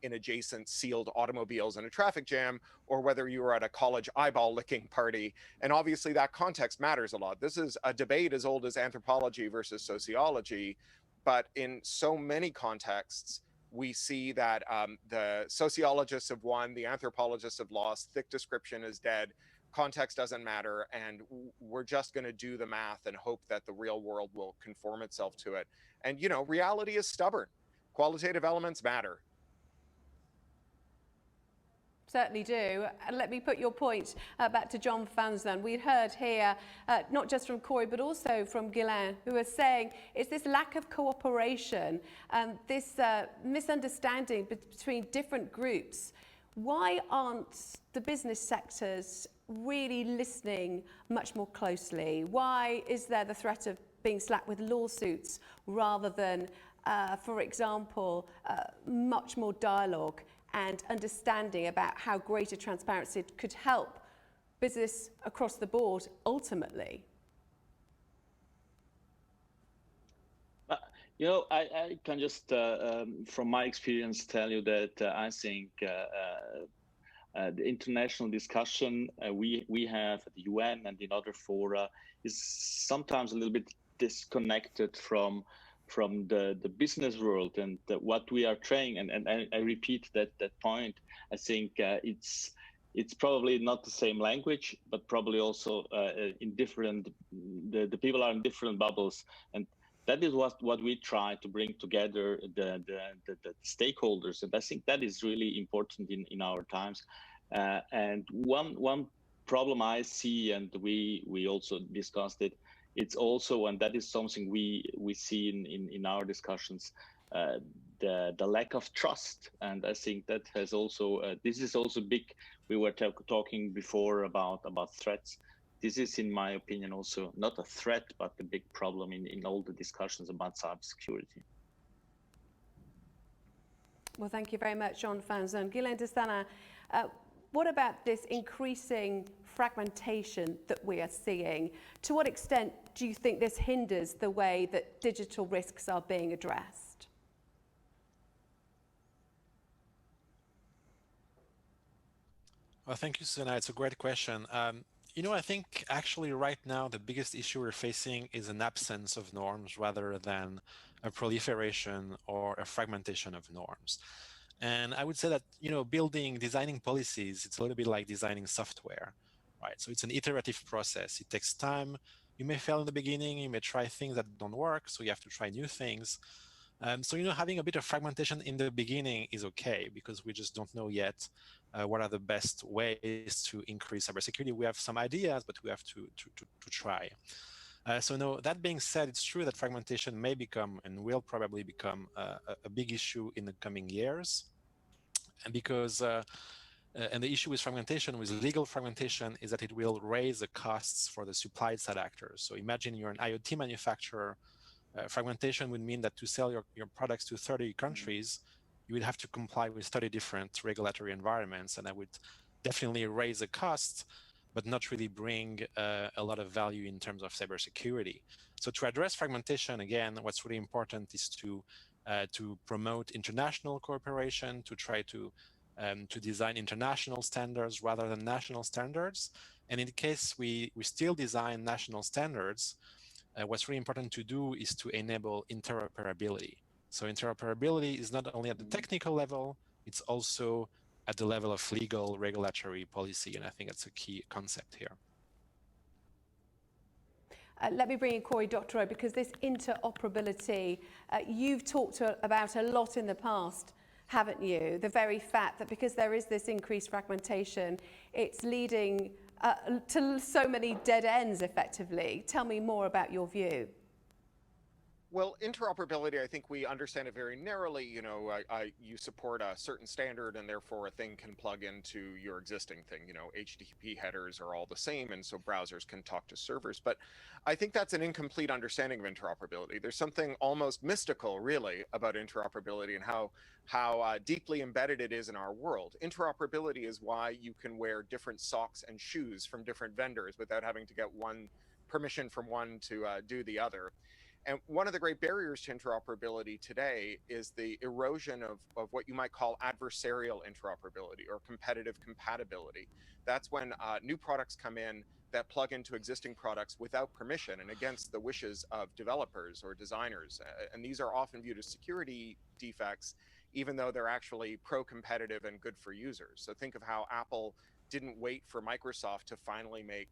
in adjacent sealed automobiles in a traffic jam, or whether you were at a college eyeball licking party. And obviously that context matters a lot. This is a debate as old as anthropology versus sociology, but in so many contexts, we see that the sociologists have won, the anthropologists have lost, thick description is dead, context doesn't matter, and we're just going to do the math and hope that the real world will conform itself to it. And, reality is stubborn. Qualitative elements matter. Certainly do. And let me put your point back to John Fansden. We'd heard here, not just from Corey, but also from Guylaine, who are saying it's this lack of cooperation, this misunderstanding between different groups. Why aren't the business sectors really listening much more closely? Why is there the threat of being slapped with lawsuits rather than, for example, much more dialogue and understanding about how greater transparency could help business across the board ultimately? I can just, from my experience, tell you that I think the international discussion we have at the UN and in other fora is sometimes a little bit disconnected from the business world and what we are trying. And I repeat that point. I think it's probably not the same language, but probably also in different. The people are in different bubbles, and that is what we try to bring together the stakeholders. And I think that is really important in our times. And one problem I see, and we also discussed it, it's also, and that is something we see in our discussions, the lack of trust. And I think that has also, this is also big. We were talking before about threats. This is, in my opinion, also not a threat, but a big problem in all the discussions about cybersecurity. Well, thank you very much, John Fanzon. Guylaine de Sana, what about this increasing fragmentation that we are seeing? To what extent do you think this hinders the way that digital risks are being addressed? Well, thank you, Susanna. It's a great question. You know, I think actually right now the biggest issue we're facing is an absence of norms rather than a proliferation or a fragmentation of norms. And I would say that, you know, designing policies, it's a little bit like designing software, right? So it's an iterative process. It takes time. You may fail in the beginning. You may try things that don't work. So you have to try new things. So, you know, having a bit of fragmentation in the beginning is okay because we just don't know yet what are the best ways to increase cybersecurity. We have some ideas, but we have to try. So no, that being said, it's true that fragmentation may become and will probably become a big issue in the coming years. And because, and the issue with fragmentation, with legal fragmentation, is that it will raise the costs for the supply side actors. So imagine you're an IoT manufacturer. Fragmentation would mean that to sell your products to 30 countries, you would have to comply with 30 different regulatory environments, and that would definitely raise the cost, but not really bring a lot of value in terms of cybersecurity. So to address fragmentation, again, what's really important is to promote international cooperation, to try to design international standards rather than national standards. And in the case we still design national standards, what's really important to do is to enable interoperability. So interoperability is not only at the technical level, it's also at the level of legal regulatory policy. And I think that's a key concept here. Let me bring in Cory Doctorow, because this interoperability, you've talked about a lot in the past, haven't you? The very fact that because there is this increased fragmentation, it's leading to so many dead ends, effectively. Tell me more about your view. Well, interoperability, I think we understand it very narrowly. You know, you support a certain standard and therefore a thing can plug into your existing thing. You know, HTTP headers are all the same, and so browsers can talk to servers. But I think that's an incomplete understanding of interoperability. There's something almost mystical, really, about interoperability and how deeply embedded it is in our world. Interoperability is why you can wear different socks and shoes from different vendors without having to get one permission from one to do the other. And one of the great barriers to interoperability today is the erosion of what you might call adversarial interoperability or competitive compatibility. That's when new products come in that plug into existing products without permission and against the wishes of developers or designers. And these are often viewed as security defects, even though they're actually pro-competitive and good for users. So think of how Apple didn't wait for Microsoft to finally make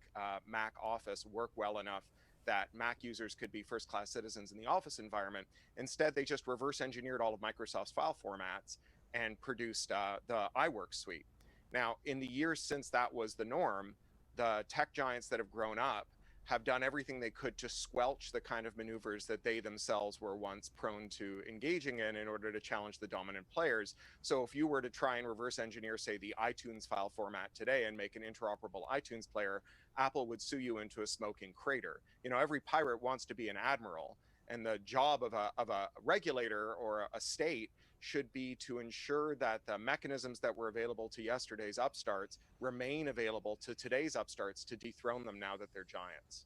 Mac Office work well enough that Mac users could be first-class citizens in the Office environment. Instead, they just reverse engineered all of Microsoft's file formats and produced the iWork suite. Now, in the years since that was the norm, the tech giants that have grown up have done everything they could to squelch the kind of maneuvers that they themselves were once prone to engaging in order to challenge the dominant players. So if you were to try and reverse engineer, say, the iTunes file format today and make an interoperable iTunes player, Apple would sue you into a smoking crater. You know, every pirate wants to be an admiral, and the job of a regulator or a state should be to ensure that the mechanisms that were available to yesterday's upstarts remain available to today's upstarts to dethrone them now that they're giants.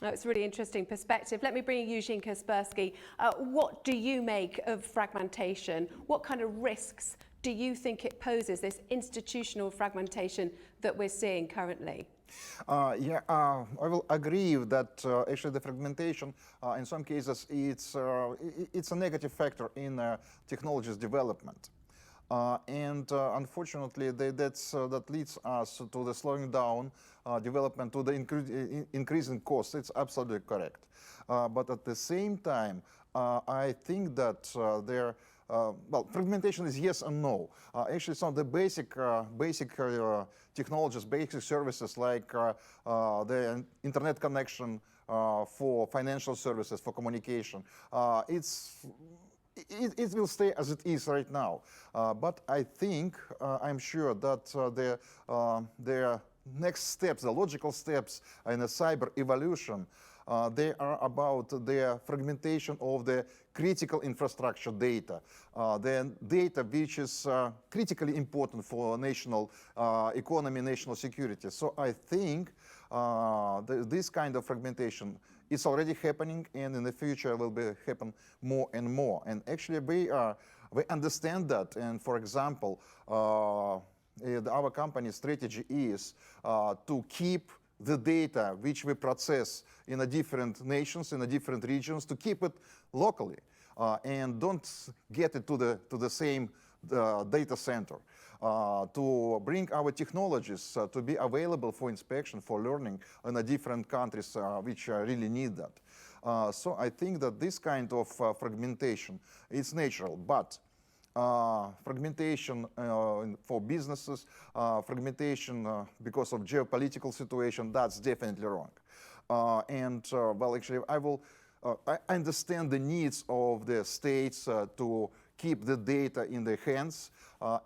Oh, it's a really interesting perspective. Let me bring in Eugene Kaspersky. What do you make of fragmentation? What kind of risks do you think it poses, this institutional fragmentation that we're seeing currently? I will agree that actually the fragmentation, in some cases, it's a negative factor in technology's development. Unfortunately, that leads us to the slowing down development, to the increasing costs. It's absolutely correct. But at the same time, I think that there well, fragmentation is yes and no. Actually, some of the basic technologies, basic services like the internet connection for financial services, for communication, it will stay as it is right now. But I think, I'm sure that the next steps, the logical steps in the cyber evolution, they are about the fragmentation of the critical infrastructure data, the data which is critically important for national economy, national security. So I think this kind of fragmentation is already happening, and in the future will be happen more and more. And actually, we understand that. And for example, our company's strategy is to keep the data which we process in the different nations, in the different regions, to keep it locally and don't get it to the same data center. To bring our technologies to be available for inspection, for learning in the different countries which really need that. So I think that this kind of fragmentation is natural, but fragmentation for businesses, fragmentation because of geopolitical situation, that's definitely wrong. Well, actually, I understand the needs of the states to keep the data in their hands,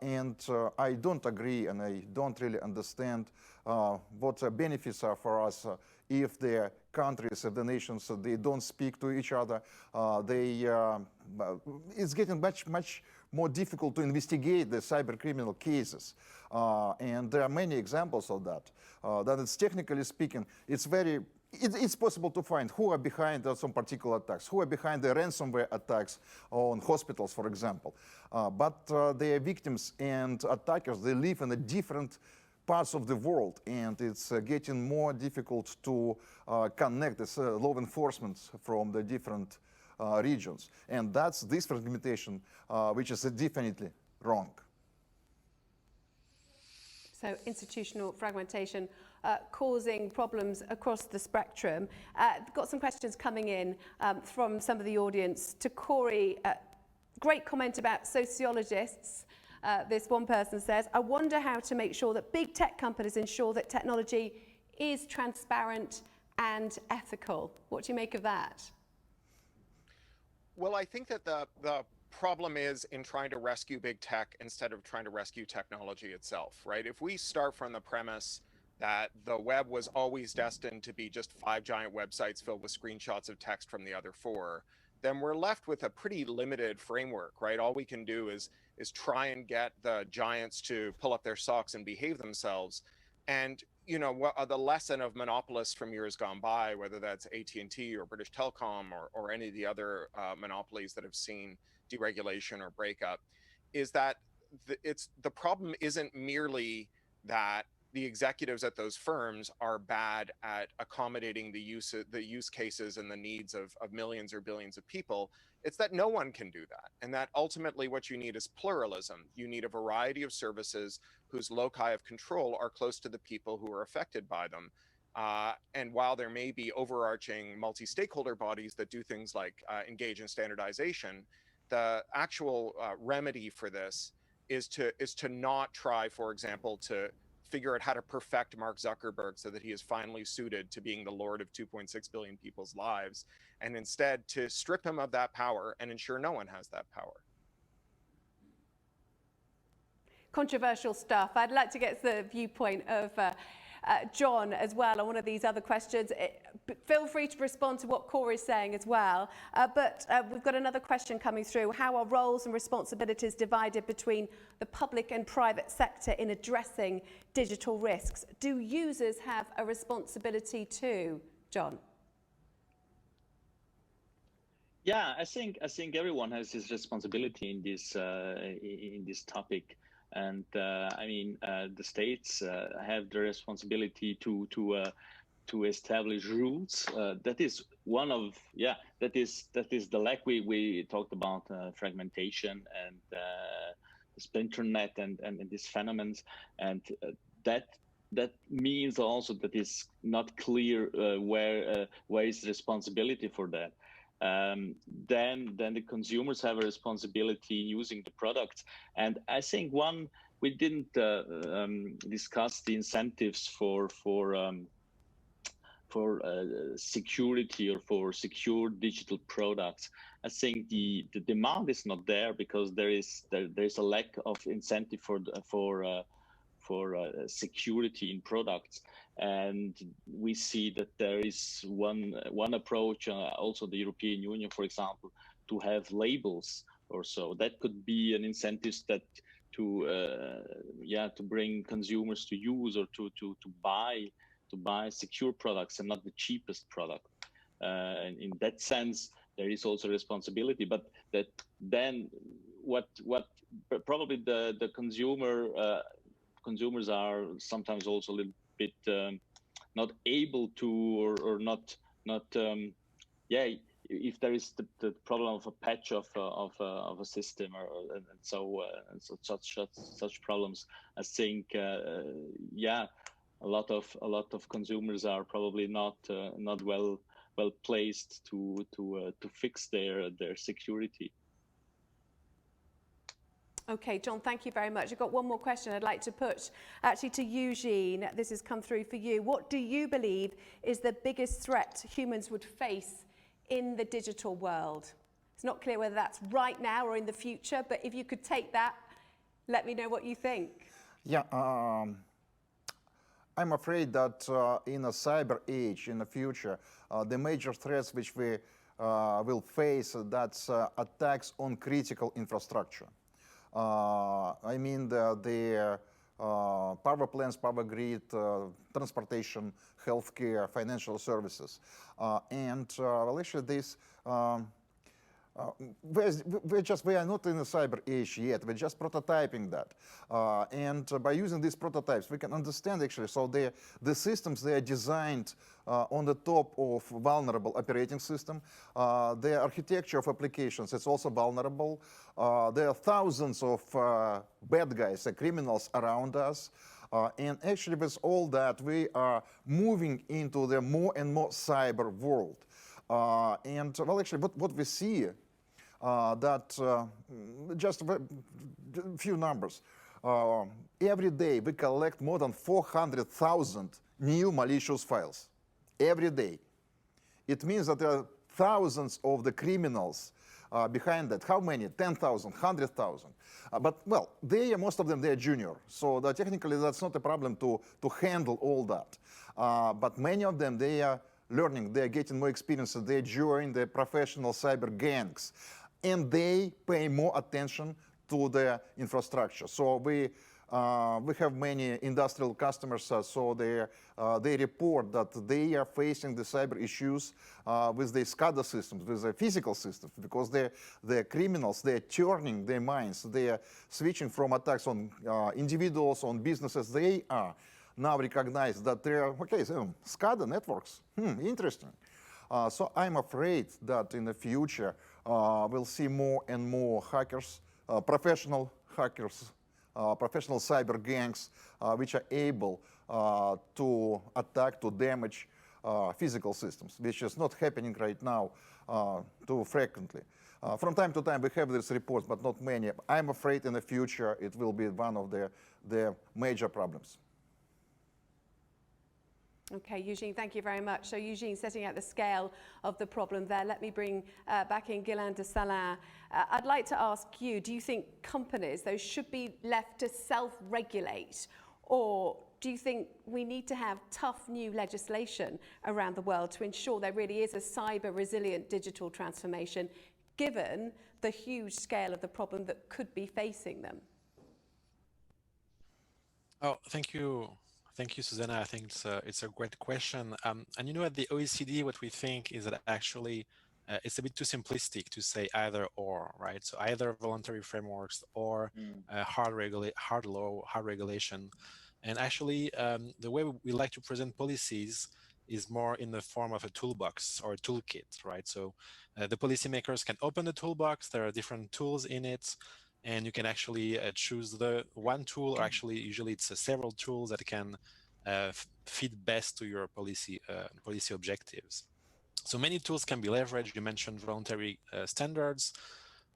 and I don't agree, and I don't really understand what the benefits are for us if the countries, if the nations, they don't speak to each other. It's getting much more difficult to investigate the cyber criminal cases. And there are many examples of that. That it's technically speaking, it's possible to find who are behind some particular attacks, who are behind the ransomware attacks on hospitals, for example. But they are victims and attackers, they live in a different parts of the world, and it's getting more difficult to connect this law enforcement from the different regions. And that's this fragmentation, which is definitely wrong. So institutional fragmentation causing problems across the spectrum. Got some questions coming in from some of the audience. To Corey, great comment about sociologists. This one person says, I wonder how to make sure that big tech companies ensure that technology is transparent and ethical. What do you make of that? Well, I think that the problem is in trying to rescue big tech instead of trying to rescue technology itself, right? If we start from the premise that the web was always destined to be just 5 giant websites filled with screenshots of text from the other 4, then we're left with a pretty limited framework, right? All we can do is try and get the giants to pull up their socks and behave themselves. And you know, what the lesson of monopolists from years gone by, whether that's AT&T or British Telecom or any of the other monopolies that have seen deregulation or breakup, is that the problem isn't merely that the executives at those firms are bad at accommodating the use cases and the needs of millions or billions of people. It's that no one can do that. And that ultimately what you need is pluralism. You need a variety of services whose loci of control are close to the people who are affected by them. And while there may be overarching multi-stakeholder bodies that do things like engage in standardization, the actual remedy for this is to not try, for example, to figure out how to perfect Mark Zuckerberg so that he is finally suited to being the lord of 2.6 billion people's lives, and instead to strip him of that power and ensure no one has that power. Controversial stuff. I'd like to get the viewpoint of John as well on one of these other questions. Feel free to respond to what Corey is saying as well. But we've got another question coming through. How are roles and responsibilities divided between the public and private sector in addressing digital risks? Do users have a responsibility too, John? Yeah, I think everyone has his responsibility in this topic. And I mean, the states have the responsibility to establish rules. That is one of that is the lack we talked about, fragmentation and the splinternet and these phenomena, and that means also that it's not clear where is the responsibility for that. then the consumers have a responsibility in using the product. And I think we didn't discuss the incentives for security or for secure digital products. I think the demand is not there because there's a lack of incentive for security in products, and we see that there is one approach, also the European Union, for example, to have labels or so. That could be an incentive that to bring consumers to use or to buy secure products and not the cheapest product. And in that sense, there is also responsibility, but that then what probably the consumers are sometimes also a little bit not able to or not if there is the problem of a patch of a system and so such problems, I think a lot of consumers are probably not well placed to fix their security. Okay, John, thank you very much. I've got one more question I'd like to put actually to Eugene. This has come through for you. What do you believe is the biggest threat humans would face in the digital world? It's not clear whether that's right now or in the future, but if you could take that, let me know what you think. Yeah, I'm afraid that in a cyber age, in the future, the major threats which we will face, that's attacks on critical infrastructure. I mean the power plants, power grid, transportation, healthcare, financial services. Well, actually this, we are not in a cyber age yet, we're just prototyping that. And by using these prototypes, we can understand actually, so the systems, they are designed on the top of vulnerable operating system. The architecture of applications, it's also vulnerable. There are thousands of bad guys, criminals around us. And actually with all that, we are moving into the more and more cyber world. And well, actually, what we see that just a few numbers. Every day we collect more than 400,000 new malicious files. Every day. It means that there are thousands of the criminals behind that. How many? 10,000, 100,000. But well, most of them, they are junior. So that technically that's not a problem to handle all that. But many of them, they are learning, they're getting more experience, they join the professional cyber gangs, and they pay more attention to the infrastructure. So we have many industrial customers, so they report that they are facing the cyber issues with the SCADA systems, with the physical systems, because the criminals, they're turning their minds, they are switching from attacks on individuals, on businesses. They are now recognize that there are, okay, so SCADA networks, interesting. So I'm afraid that in the future, we'll see more and more hackers, professional hackers, professional cyber gangs, which are able to attack, to damage physical systems, which is not happening right now too frequently. From time to time, we have these reports, but not many. I'm afraid in the future, it will be one of the major problems. Okay, Eugene, thank you very much. So Eugene, setting out the scale of the problem there, let me bring back in Guylain de Salain. I'd like to ask you, do you think companies, those should be left to self-regulate, or do you think we need to have tough new legislation around the world to ensure there really is a cyber-resilient digital transformation, given the huge scale of the problem that could be facing them? Oh, thank you. Thank you, Susanna. I think it's a great question. And you know, at the OECD, what we think is that actually it's a bit too simplistic to say either or, right? So either voluntary frameworks or hard law, hard regulation. And actually, the way we like to present policies is more in the form of a toolbox or a toolkit, right? So the policymakers can open the toolbox. There are different tools in it. And you can actually choose the one tool, or actually usually it's several tools that can fit best to your policy objectives. So many tools can be leveraged. You mentioned voluntary standards.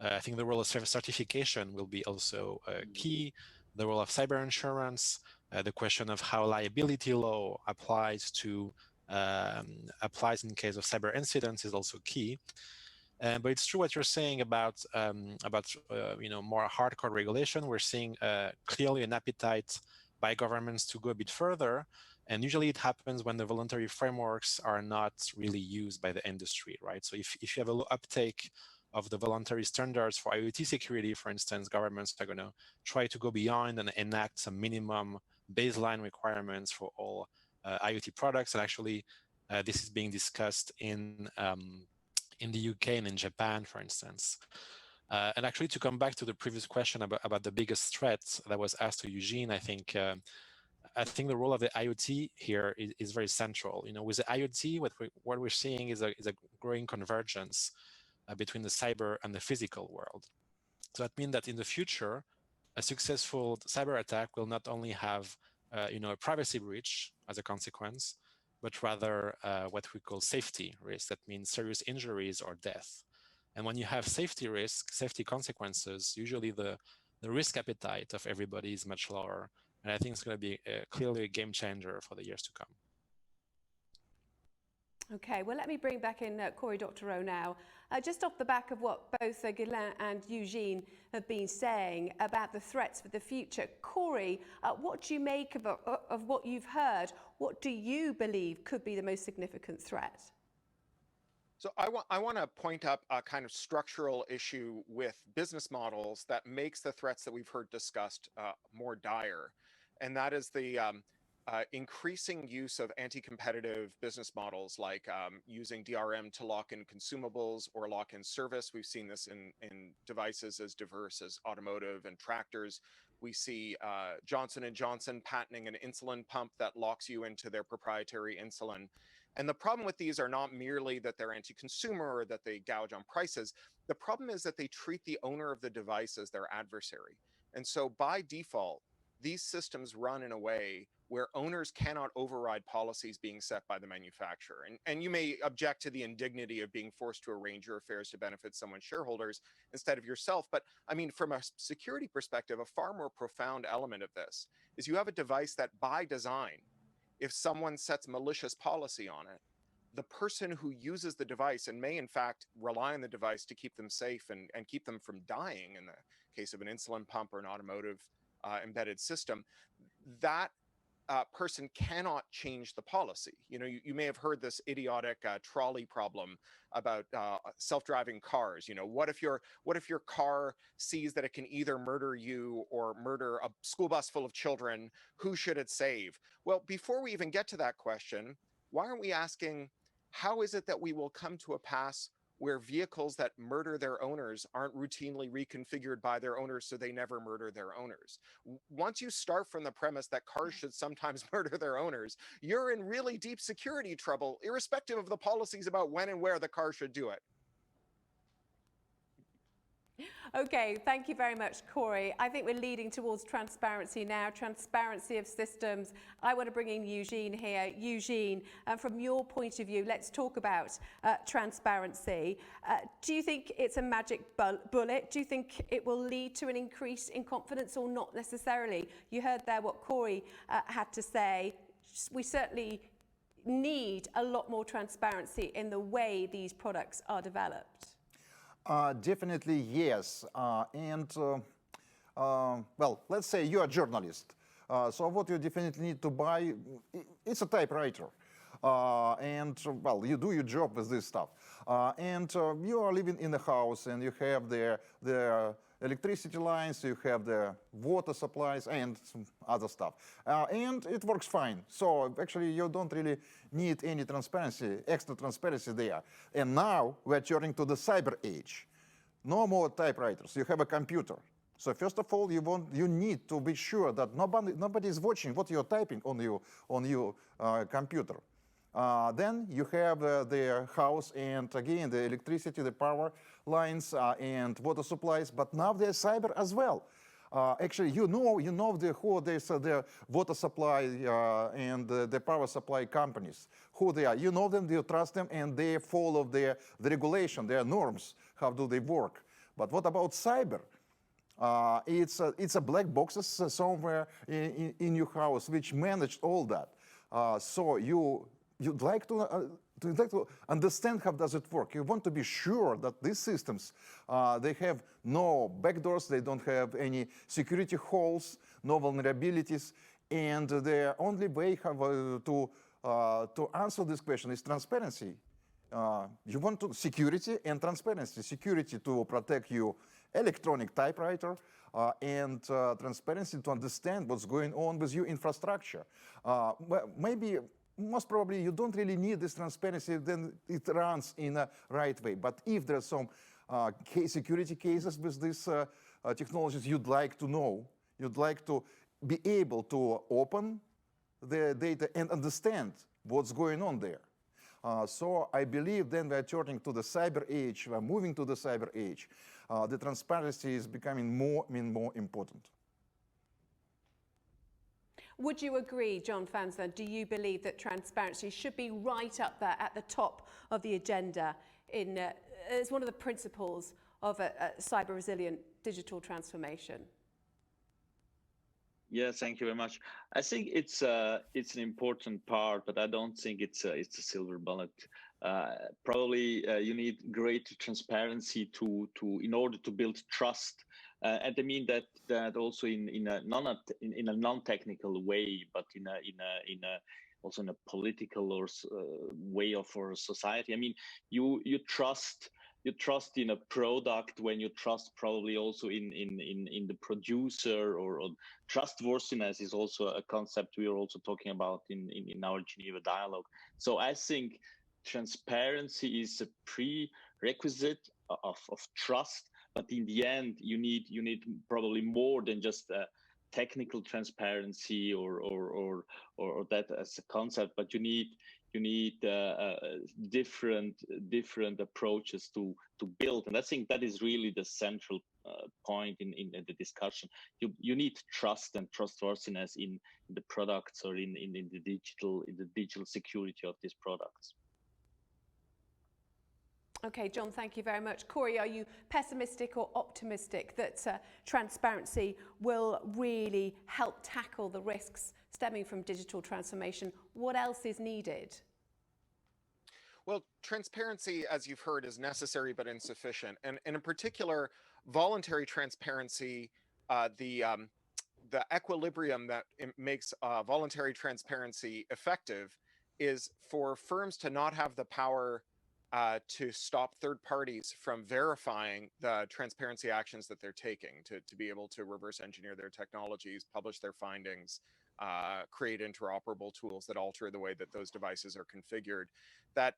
I think the role of certification will be also key. The role of cyber insurance, the question of how liability law applies in case of cyber incidents is also key. But it's true what you're saying about more hardcore regulation. We're seeing clearly an appetite by governments to go a bit further, and usually it happens when the voluntary frameworks are not really used by the industry, right? So if you have a low uptake of the voluntary standards for IoT security, for instance, governments are going to try to go beyond and enact some minimum baseline requirements for all IoT products, and actually this is being discussed in the UK and in Japan, for instance. And actually, to come back to the previous question about the biggest threat that was asked to Eugene, I think the role of the IoT here is very central. With the IoT, what we're seeing is a growing convergence between the cyber and the physical world. So that means that in the future, a successful cyber attack will not only have a privacy breach as a consequence, but rather what we call safety risk. That means serious injuries or death. And when you have safety risk, safety consequences, usually the risk appetite of everybody is much lower. And I think it's going to be clearly a game changer for the years to come. Okay, well, let me bring back in Corey Doctorow now. Just off the back of what both Ghislain and Eugene have been saying about the threats for the future, Corey, what do you make of what you've heard? What do you believe could be the most significant threat? So I want to point up a kind of structural issue with business models that makes the threats that we've heard discussed more dire. And that is the increasing use of anti-competitive business models like using DRM to lock in consumables or lock in service. We've seen this in devices as diverse as automotive and tractors. We see Johnson & Johnson patenting an insulin pump that locks you into their proprietary insulin. And the problem with these are not merely that they're anti-consumer or that they gouge on prices. The problem is that they treat the owner of the device as their adversary. And so by default, these systems run in a way where owners cannot override policies being set by the manufacturer. And you may object to the indignity of being forced to arrange your affairs to benefit someone's shareholders instead of yourself. But I mean, from a security perspective, a far more profound element of this is you have a device that by design, if someone sets malicious policy on it, the person who uses the device and may in fact rely on the device to keep them safe and keep them from dying in the case of an insulin pump or an automotive embedded system, that person cannot change the policy. You may have heard this idiotic trolley problem about self-driving cars. What if your car sees that it can either murder you or murder a school bus full of children? Who should it save? Well, before we even get to that question, why aren't we asking, how is it that we will come to a pass where vehicles that murder their owners aren't routinely reconfigured by their owners so they never murder their owners? Once you start from the premise that cars should sometimes murder their owners, you're in really deep security trouble, irrespective of the policies about when and where the car should do it. Okay, thank you very much, Corey. I think we're leading towards transparency now, transparency of systems. I want to bring in Eugene here. Eugene, from your point of view, let's talk about transparency. Do you think it's a magic bullet? Do you think it will lead to an increase in confidence or not necessarily? You heard there what Corey had to say. We certainly need a lot more transparency in the way these products are developed. Definitely yes. Well, let's say you're a journalist. So what you definitely need to buy, it's a typewriter. Well, you do your job with this stuff. You are living in a house and you have the electricity lines, you have the water supplies and some other stuff. And it works fine. So actually you don't really need any transparency, extra transparency there. And now we're turning to the cyber age. No more typewriters, you have a computer. So first of all, you need to be sure that nobody is watching what you're typing on your computer. Then you have the house and again the electricity, the power lines and water supplies, but now there's cyber as well. Actually, you know the water supply and the power supply companies, who they are. You know them, you trust them, and they follow the regulation, their norms. How do they work? But what about cyber? It's a black boxes somewhere in your house which managed all that. So you'd like to understand how does it work. You want to be sure that these systems, they have no backdoors, they don't have any security holes, no vulnerabilities, and the only way to answer this question is transparency. You want security and transparency. Security to protect your electronic typewriter, and transparency to understand what's going on with your infrastructure. Maybe, most probably, you don't really need this transparency, then it runs in a right way. But if there's some security cases with these technologies you'd like to know, you'd like to be able to open the data and understand what's going on there. So I believe then we're turning to the cyber age, we're moving to the cyber age. The transparency is becoming more and more important. Would you agree, John Fansler, do you believe that transparency should be right up there at the top of the agenda as one of the principles of a cyber-resilient digital transformation? Yeah, thank you very much. I think it's an important part, but I don't think it's a silver bullet. Probably you need great transparency in order to build trust, and I mean that also in a non-technical way, but also in a political or way of our society. I mean, you trust in a product when you trust probably also in the producer, or trustworthiness is also a concept we are also talking about in our Geneva dialogue. So I think transparency is a prerequisite of trust, but in the end you need probably more than just technical transparency or that as a concept, but you need different approaches to build, and I think that is really the central point in the discussion. You need trust and trustworthiness in the products, or in the digital security of these products. Okay, John, thank you very much. Corey, are you pessimistic or optimistic that transparency will really help tackle the risks stemming from digital transformation? What else is needed? Well, transparency, as you've heard, is necessary but insufficient. And in particular, voluntary transparency, the equilibrium that makes voluntary transparency effective is for firms to not have the power to stop third parties from verifying the transparency actions that they're taking, to be able to reverse engineer their technologies, publish their findings, create interoperable tools that alter the way that those devices are configured. That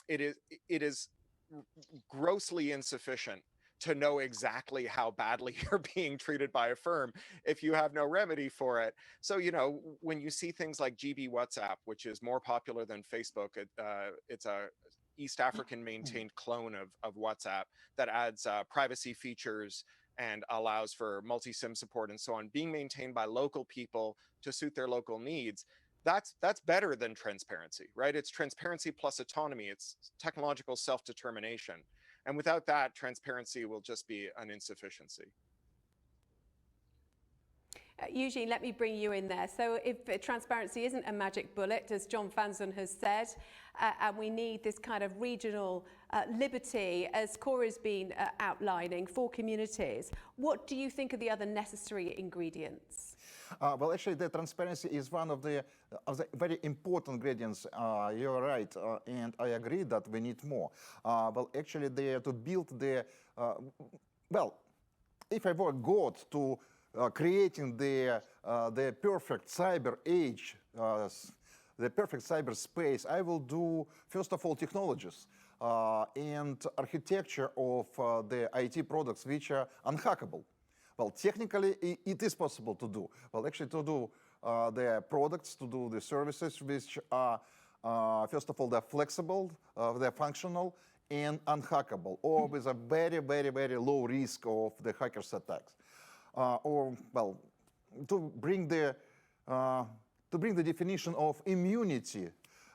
it is grossly insufficient to know exactly how badly you're being treated by a firm if you have no remedy for it. So, you know, when you see things like GB WhatsApp, which is more popular than Facebook, it's a East African maintained clone of WhatsApp that adds privacy features and allows for multi-SIM support and so on, being maintained by local people to suit their local needs. That's better than transparency, right? It's transparency plus autonomy. It's technological self-determination. And without that, transparency will just be an insufficiency. Eugene, let me bring you in there. So if transparency isn't a magic bullet, as John Fanson has said, and we need this kind of regional liberty, as Cora's been outlining, for communities, what do you think are the other necessary ingredients? Well, actually, the transparency is one of the very important ingredients. You're right, and I agree that we need more. Well, actually, to build the, well, if I were God to creating the perfect cyber age, the perfect cyberspace, I will do, first of all, technologies and architecture of the IT products which are unhackable. Well, technically, it is possible to do. Well, actually, to do the products, to do the services which are, first of all, they're flexible, they're functional, and unhackable, or with a very, very, very low risk of the hackers' attacks. Or, well, to bring the definition of immunity.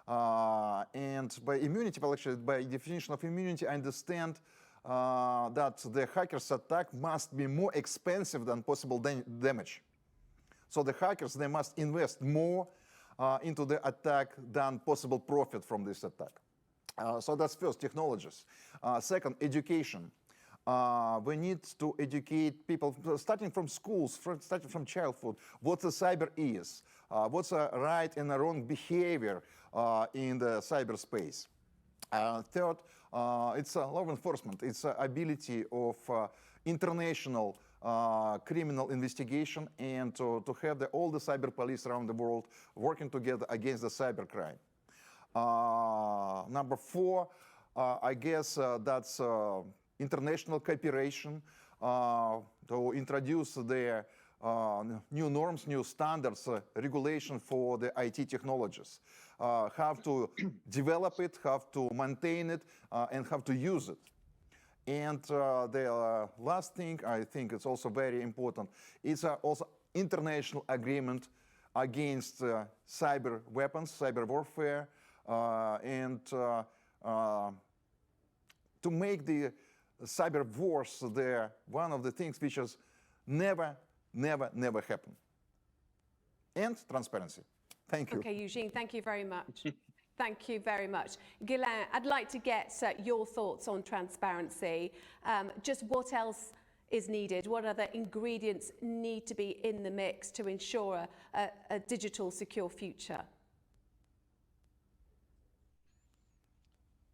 And by immunity, well, actually, by definition of immunity, I understand that the hacker's attack must be more expensive than possible damage. So the hackers, they must invest more into the attack than possible profit from this attack. So that's first, technologies. Second, education. We need to educate people, starting from schools, starting from childhood, what the cyber is, what's a right and a wrong behavior in the cyberspace. Third, it's law enforcement. It's ability of international criminal investigation and to have all the cyber police around the world working together against the cybercrime. Number four, I guess that's international cooperation to introduce the new norms, new standards, regulation for the IT technologies. Have to develop it, have to maintain it, and have to use it. And the last thing, I think it's also very important, is also international agreement against cyber weapons, cyber warfare, and to make the cyber wars one of the things which has never happen. And transparency. Thank you. Okay, Eugene, thank you very much. Thank you very much. Ghislain, I'd like to get your thoughts on transparency. Just what else is needed? What other ingredients need to be in the mix to ensure a digital secure future?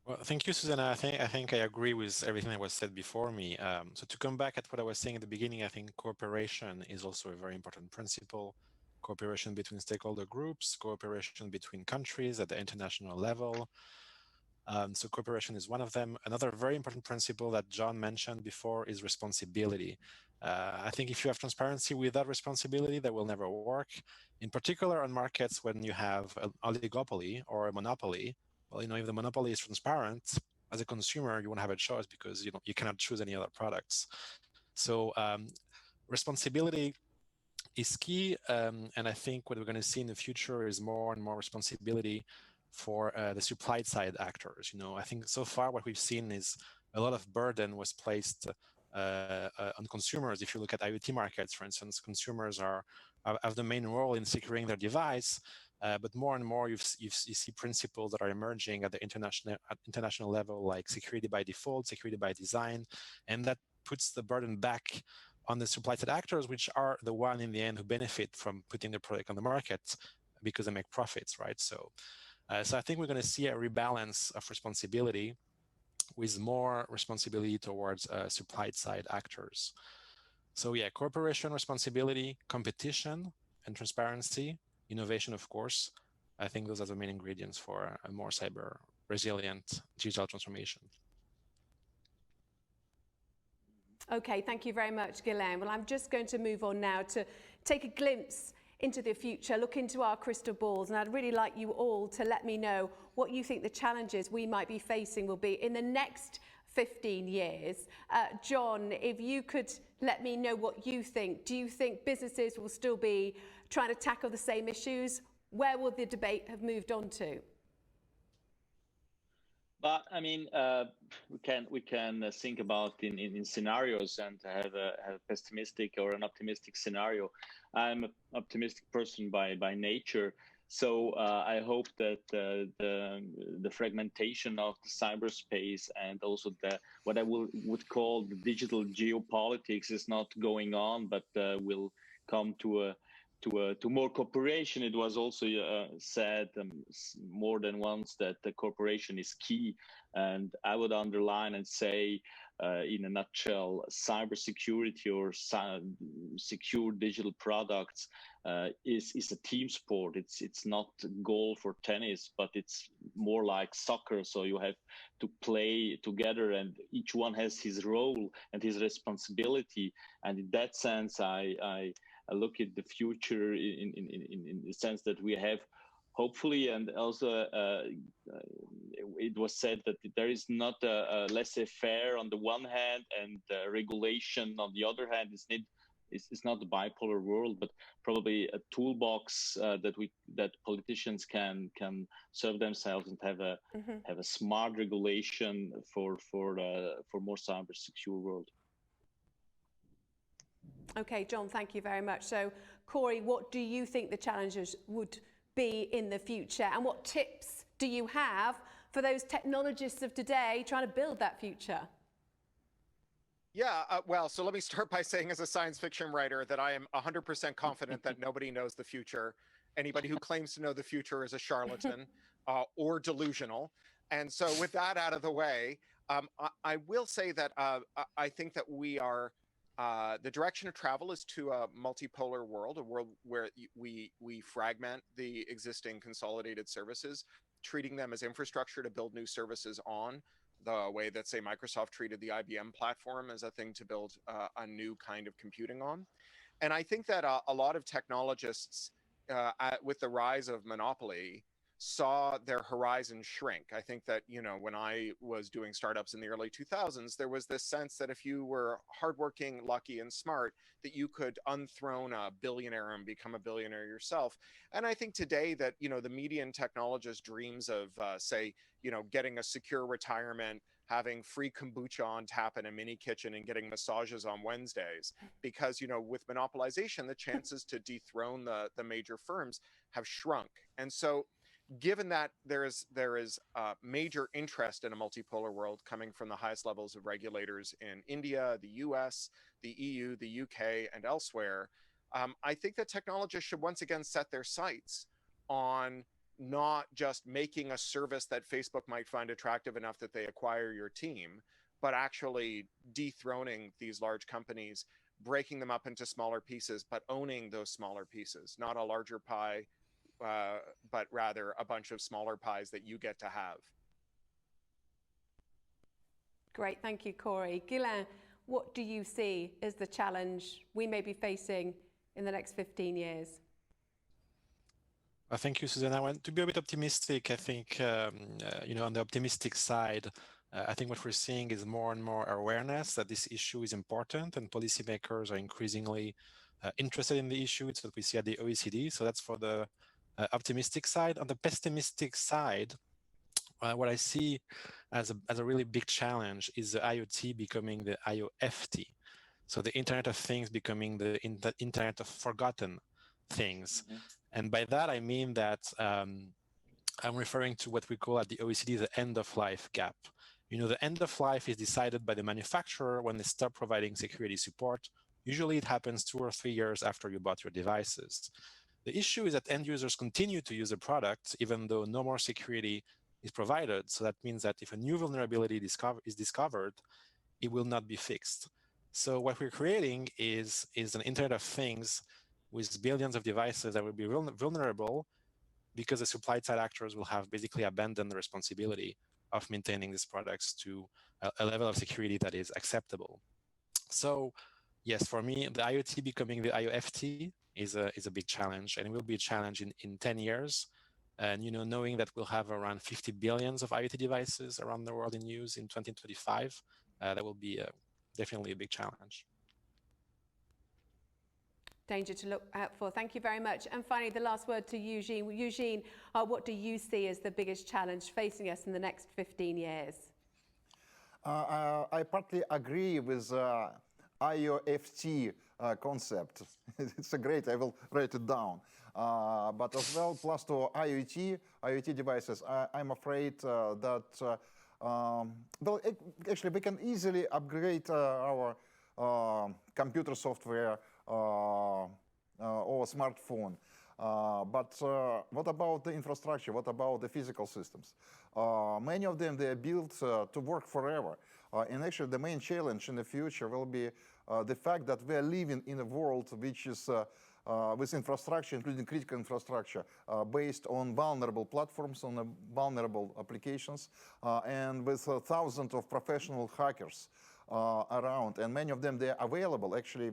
Well, thank you, Susanna. I think I agree with everything that was said before me. So to come back at what I was saying at the beginning, I think cooperation is also a very important principle. Cooperation between stakeholder groups, cooperation between countries at the international level. So cooperation is one of them. Another very important principle that John mentioned before is responsibility. I think if you have transparency without responsibility, that will never work. In particular on markets when you have an oligopoly or a monopoly. Well, if the monopoly is transparent, as a consumer, you won't have a choice because you cannot choose any other products. So responsibility is key, and I think what we're going to see in the future is more and more responsibility for the supply side actors. I think so far what we've seen is a lot of burden was placed on consumers. If you look at IoT markets, for instance, consumers have the main role in securing their device. But more and more, you see principles that are emerging at the international level, like security by default, security by design, and that puts the burden back on the supply side actors, which are the one in the end who benefit from putting their product on the market because they make profits, right? So I think we're going to see a rebalance of responsibility with more responsibility towards supply side actors. So yeah, cooperation, responsibility, competition, and transparency. Innovation, of course. I think those are the main ingredients for a more cyber resilient digital transformation. Okay, thank you very much, Ghislain. Well, I'm just going to move on now to take a glimpse into the future, look into our crystal balls, and I'd really like you all to let me know what you think the challenges we might be facing will be in the next 15 years. John, if you could let me know what you think. Do you think businesses will still be trying to tackle the same issues? Where will the debate have moved on to? But I mean, we can think about in scenarios and have a pessimistic or an optimistic scenario. I'm an optimistic person by nature, so I hope that the fragmentation of the cyberspace and also what I would call the digital geopolitics is not going on, but will come to more cooperation. It was also said more than once that the cooperation is key, and I would underline and say, in a nutshell, cybersecurity or secure digital products is a team sport. It's not a goal for tennis, but it's more like soccer. So you have to play together, and each one has his role and his responsibility. And in that sense, I look at the future in the sense that we have hopefully, and also it was said that there is not a laissez-faire on the one hand and regulation on the other hand. It's not a bipolar world, but probably a toolbox that politicians can serve themselves and have a smart regulation for more cyber secure world. Okay, John, thank you very much. So, Corey, what do you think the challenges would be in the future, and what tips do you have for those technologists of today trying to build that future? Yeah, well, so let me start by saying, as a science fiction writer, that I am 100% confident that nobody knows the future. Anybody who claims to know the future is a charlatan or delusional. And so with that out of the way, I will say that I think that we are, the direction of travel is to a multipolar world, a world where we fragment the existing consolidated services, treating them as infrastructure to build new services on, the way that, say, Microsoft treated the IBM platform as a thing to build a new kind of computing on. And I think that a lot of technologists, with the rise of monopoly, saw their horizon shrink. I think that, you know, when I was doing startups in the early 2000s, there was this sense that if you were hardworking, lucky, and smart, that you could unthrone a billionaire and become a billionaire yourself. And I think today that, you know, the median technologist dreams of, say, you know, getting a secure retirement, having free kombucha on tap in a mini kitchen, and getting massages on Wednesdays. Because, you know, with monopolization, the chances to dethrone the major firms have shrunk. And so, given that there is major interest in a multipolar world coming from the highest levels of regulators in India, the US, the EU, the UK, and elsewhere, I think that technologists should once again set their sights on not just making a service that Facebook might find attractive enough that they acquire your team, but actually dethroning these large companies, breaking them up into smaller pieces, but owning those smaller pieces, not a larger pie, but rather a bunch of smaller pies that you get to have. Great, thank you, Corey. Ghislain, what do you see as the challenge we may be facing in the next 15 years? Thank you, Susan. I want to be a bit optimistic. I think, you know, on the optimistic side, I think what we're seeing is more and more awareness that this issue is important, and policymakers are increasingly interested in the issue. It's what we see at the OECD. So that's for the optimistic side. On the pessimistic side, what I see as a really big challenge is the IoT becoming the IOFT. So the Internet of Things becoming the Internet of Forgotten Things. And by that, I mean that I'm referring to what we call at the OECD the end-of-life gap. You know, the end of life is decided by the manufacturer when they stop providing security support. Usually it happens 2 or 3 years after you bought your devices. The issue is that end users continue to use the product even though no more security is provided. So that means that if a new vulnerability is discovered, it will not be fixed. So what we're creating is an Internet of Things with billions of devices that will be vulnerable because the supply side actors will have basically abandoned the responsibility of maintaining these products to a level of security that is acceptable. So yes, for me, the IoT becoming the IOFT is a big challenge, and it will be a challenge in 10 years. And, you know, knowing that we'll have around 50 billions of IoT devices around the world in use in 2025, that will be definitely a big challenge. Danger to look out for. Thank you very much. And finally, the last word to Eugene. Eugene, what do you see as the biggest challenge facing us in the next 15 years? I partly agree with IOFT concept. It's a great, I will write it down. But as well, plus to IoT devices, I'm afraid that, well, actually we can easily upgrade our computer software or smartphone. But what about the infrastructure? What about the physical systems? Many of them, they are built to work forever. And actually the main challenge in the future will be the fact that we are living in a world which is with infrastructure, including critical infrastructure, based on vulnerable platforms, on vulnerable applications, and with thousands of professional hackers around, and many of them, they're available actually.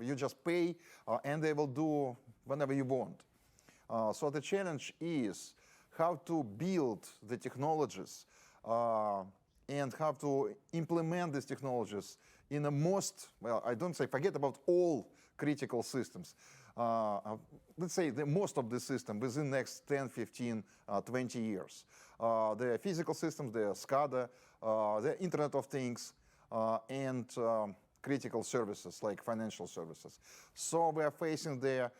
You just pay and they will do whenever you want. So the challenge is how to build the technologies and how to implement these technologies in the most, well, I don't say forget about all critical systems. Let's say the most of the system within the next 10, 15, 20 years. The physical systems, the SCADA, the Internet of Things, and critical services like financial services. So we are facing the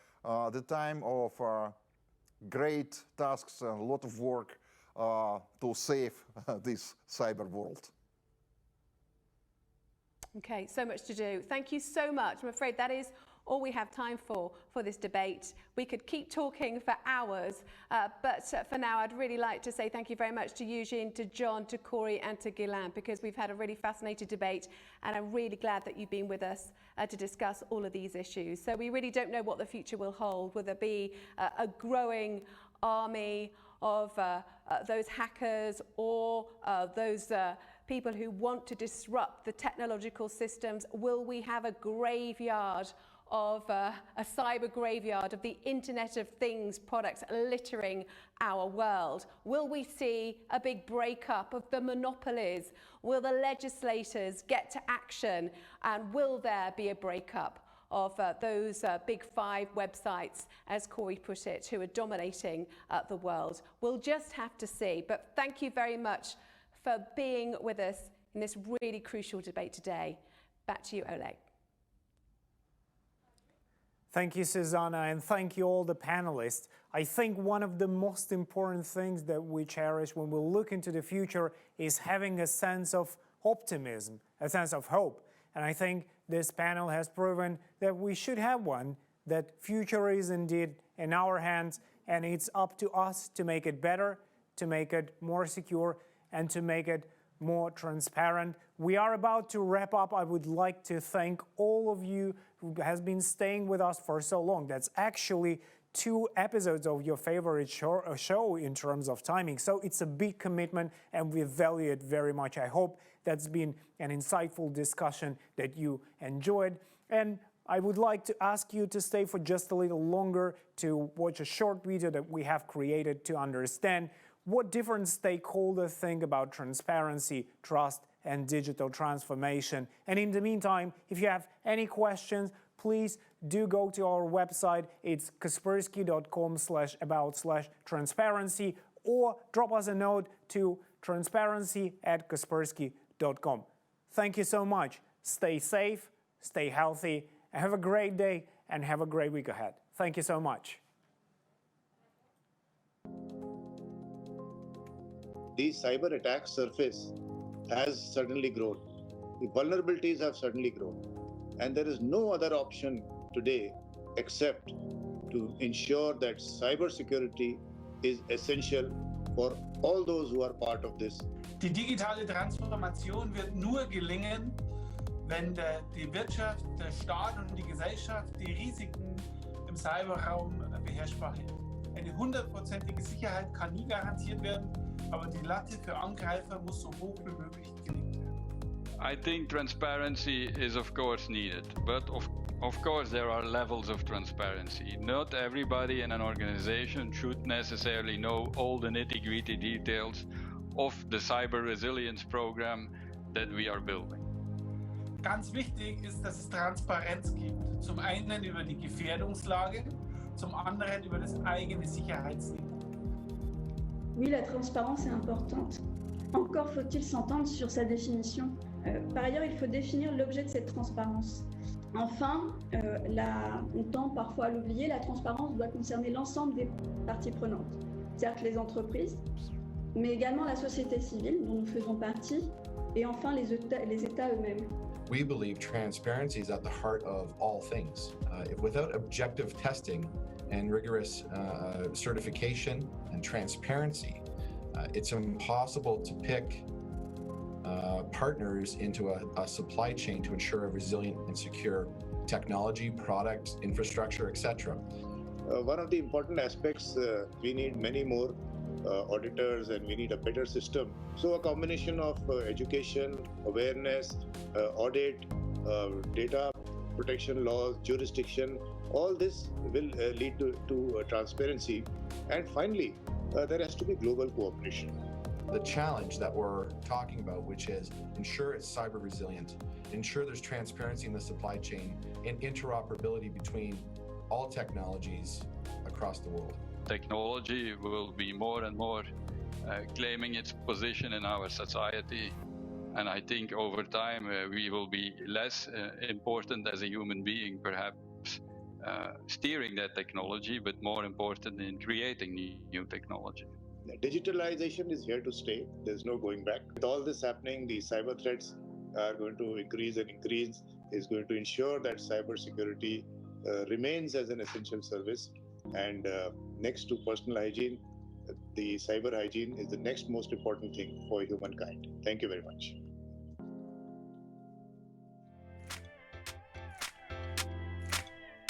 time of great tasks, a lot of work to save this cyber world. Okay, so much to do. Thank you so much. I'm afraid that is all we have time for this debate. We could keep talking for hours, but for now I'd really like to say thank you very much to Eugene, to John, to Corey and to Ghislain, because we've had a really fascinating debate and I'm really glad that you've been with us to discuss all of these issues. So we really don't know what the future will hold. Will there be a growing army of those hackers or those people who want to disrupt the technological systems? Will we have a graveyard of a cyber graveyard of the Internet of Things products littering our world? Will we see a big breakup of the monopolies? Will the legislators get to action? And will there be a breakup of those big five websites, as Corey put it, who are dominating the world? We'll just have to see. But thank you very much for being with us in this really crucial debate today. Back to you, Oleg. Thank you, Susanna, and thank you all the panelists. I think one of the most important things that we cherish when we look into the future is having a sense of optimism, a sense of hope. And I think this panel has proven that we should have one, that future is indeed in our hands, and it's up to us to make it better, to make it more secure, and to make it more transparent. We are about to wrap up. I would like to thank all of you who has been staying with us for so long. That's actually 2 episodes of your favorite show in terms of timing. So it's a big commitment and we value it very much. I hope that's been an insightful discussion that you enjoyed. And I would like to ask you to stay for just a little longer to watch a short video that we have created to understand what different stakeholders think about transparency, trust, and digital transformation. And in the meantime, if you have any questions, please do go to our website. It's kaspersky.com/about/transparency, or drop us a note to transparency@kaspersky.com. Thank you so much. Stay safe, stay healthy, and have a great day and have a great week ahead. Thank you so much. The cyber attack surface has certainly grown. The vulnerabilities have certainly grown. And there is no other option today except to ensure that cybersecurity is essential for all those who are part of this. Die digitale Transformation wird nur gelingen, wenn die Wirtschaft, der Staat und die Gesellschaft die Risiken im Cyberraum beherrschbar hält. Eine 100%ige Sicherheit kann nie garantiert werden, aber die Latte für Angreifer muss so hoch wie möglich gelegt werden. I think transparency is of course needed, but of course there are levels of transparency. Not everybody in an organization should necessarily know all the nitty-gritty details of the cyber resilience program that we are building. Ganz wichtig ist, dass es Transparenz gibt. Zum einen über die Gefährdungslage, zum anderen über das eigene Sicherheitsniveau. Oui, la transparence est importante. Encore faut-il s'entendre sur sa définition. Par ailleurs, il faut définir l'objet de cette transparence. Enfin, on tend parfois à l'oublier, la transparence doit concerner l'ensemble des parties prenantes. Certes, les entreprises, mais également la société civile, dont nous faisons partie, et enfin les États eux-mêmes. We believe transparency is at the heart of all things. Without objective testing and rigorous certification and transparency, it's impossible to pick partners into a supply chain to ensure a resilient and secure technology, product, infrastructure, etc. One of the important aspects, we need many more auditors and we need a better system. So a combination of education, awareness, audit, data protection laws, jurisdiction, All this will lead to transparency. And finally, there has to be global cooperation. The challenge that we're talking about, which is ensure it's cyber resilient, ensure there's transparency in the supply chain and interoperability between all technologies across the world. Technology will be more and more claiming its position in our society. And I think over time, we will be less important as a human being, perhaps steering that technology, but more important in creating new technology. Digitalization is here to stay. There's no going back. With all this happening, the cyber threats are going to increase and increase. Is going to ensure that cybersecurity remains as an essential service. And next to personal hygiene, the cyber hygiene is the next most important thing for humankind. Thank you very much.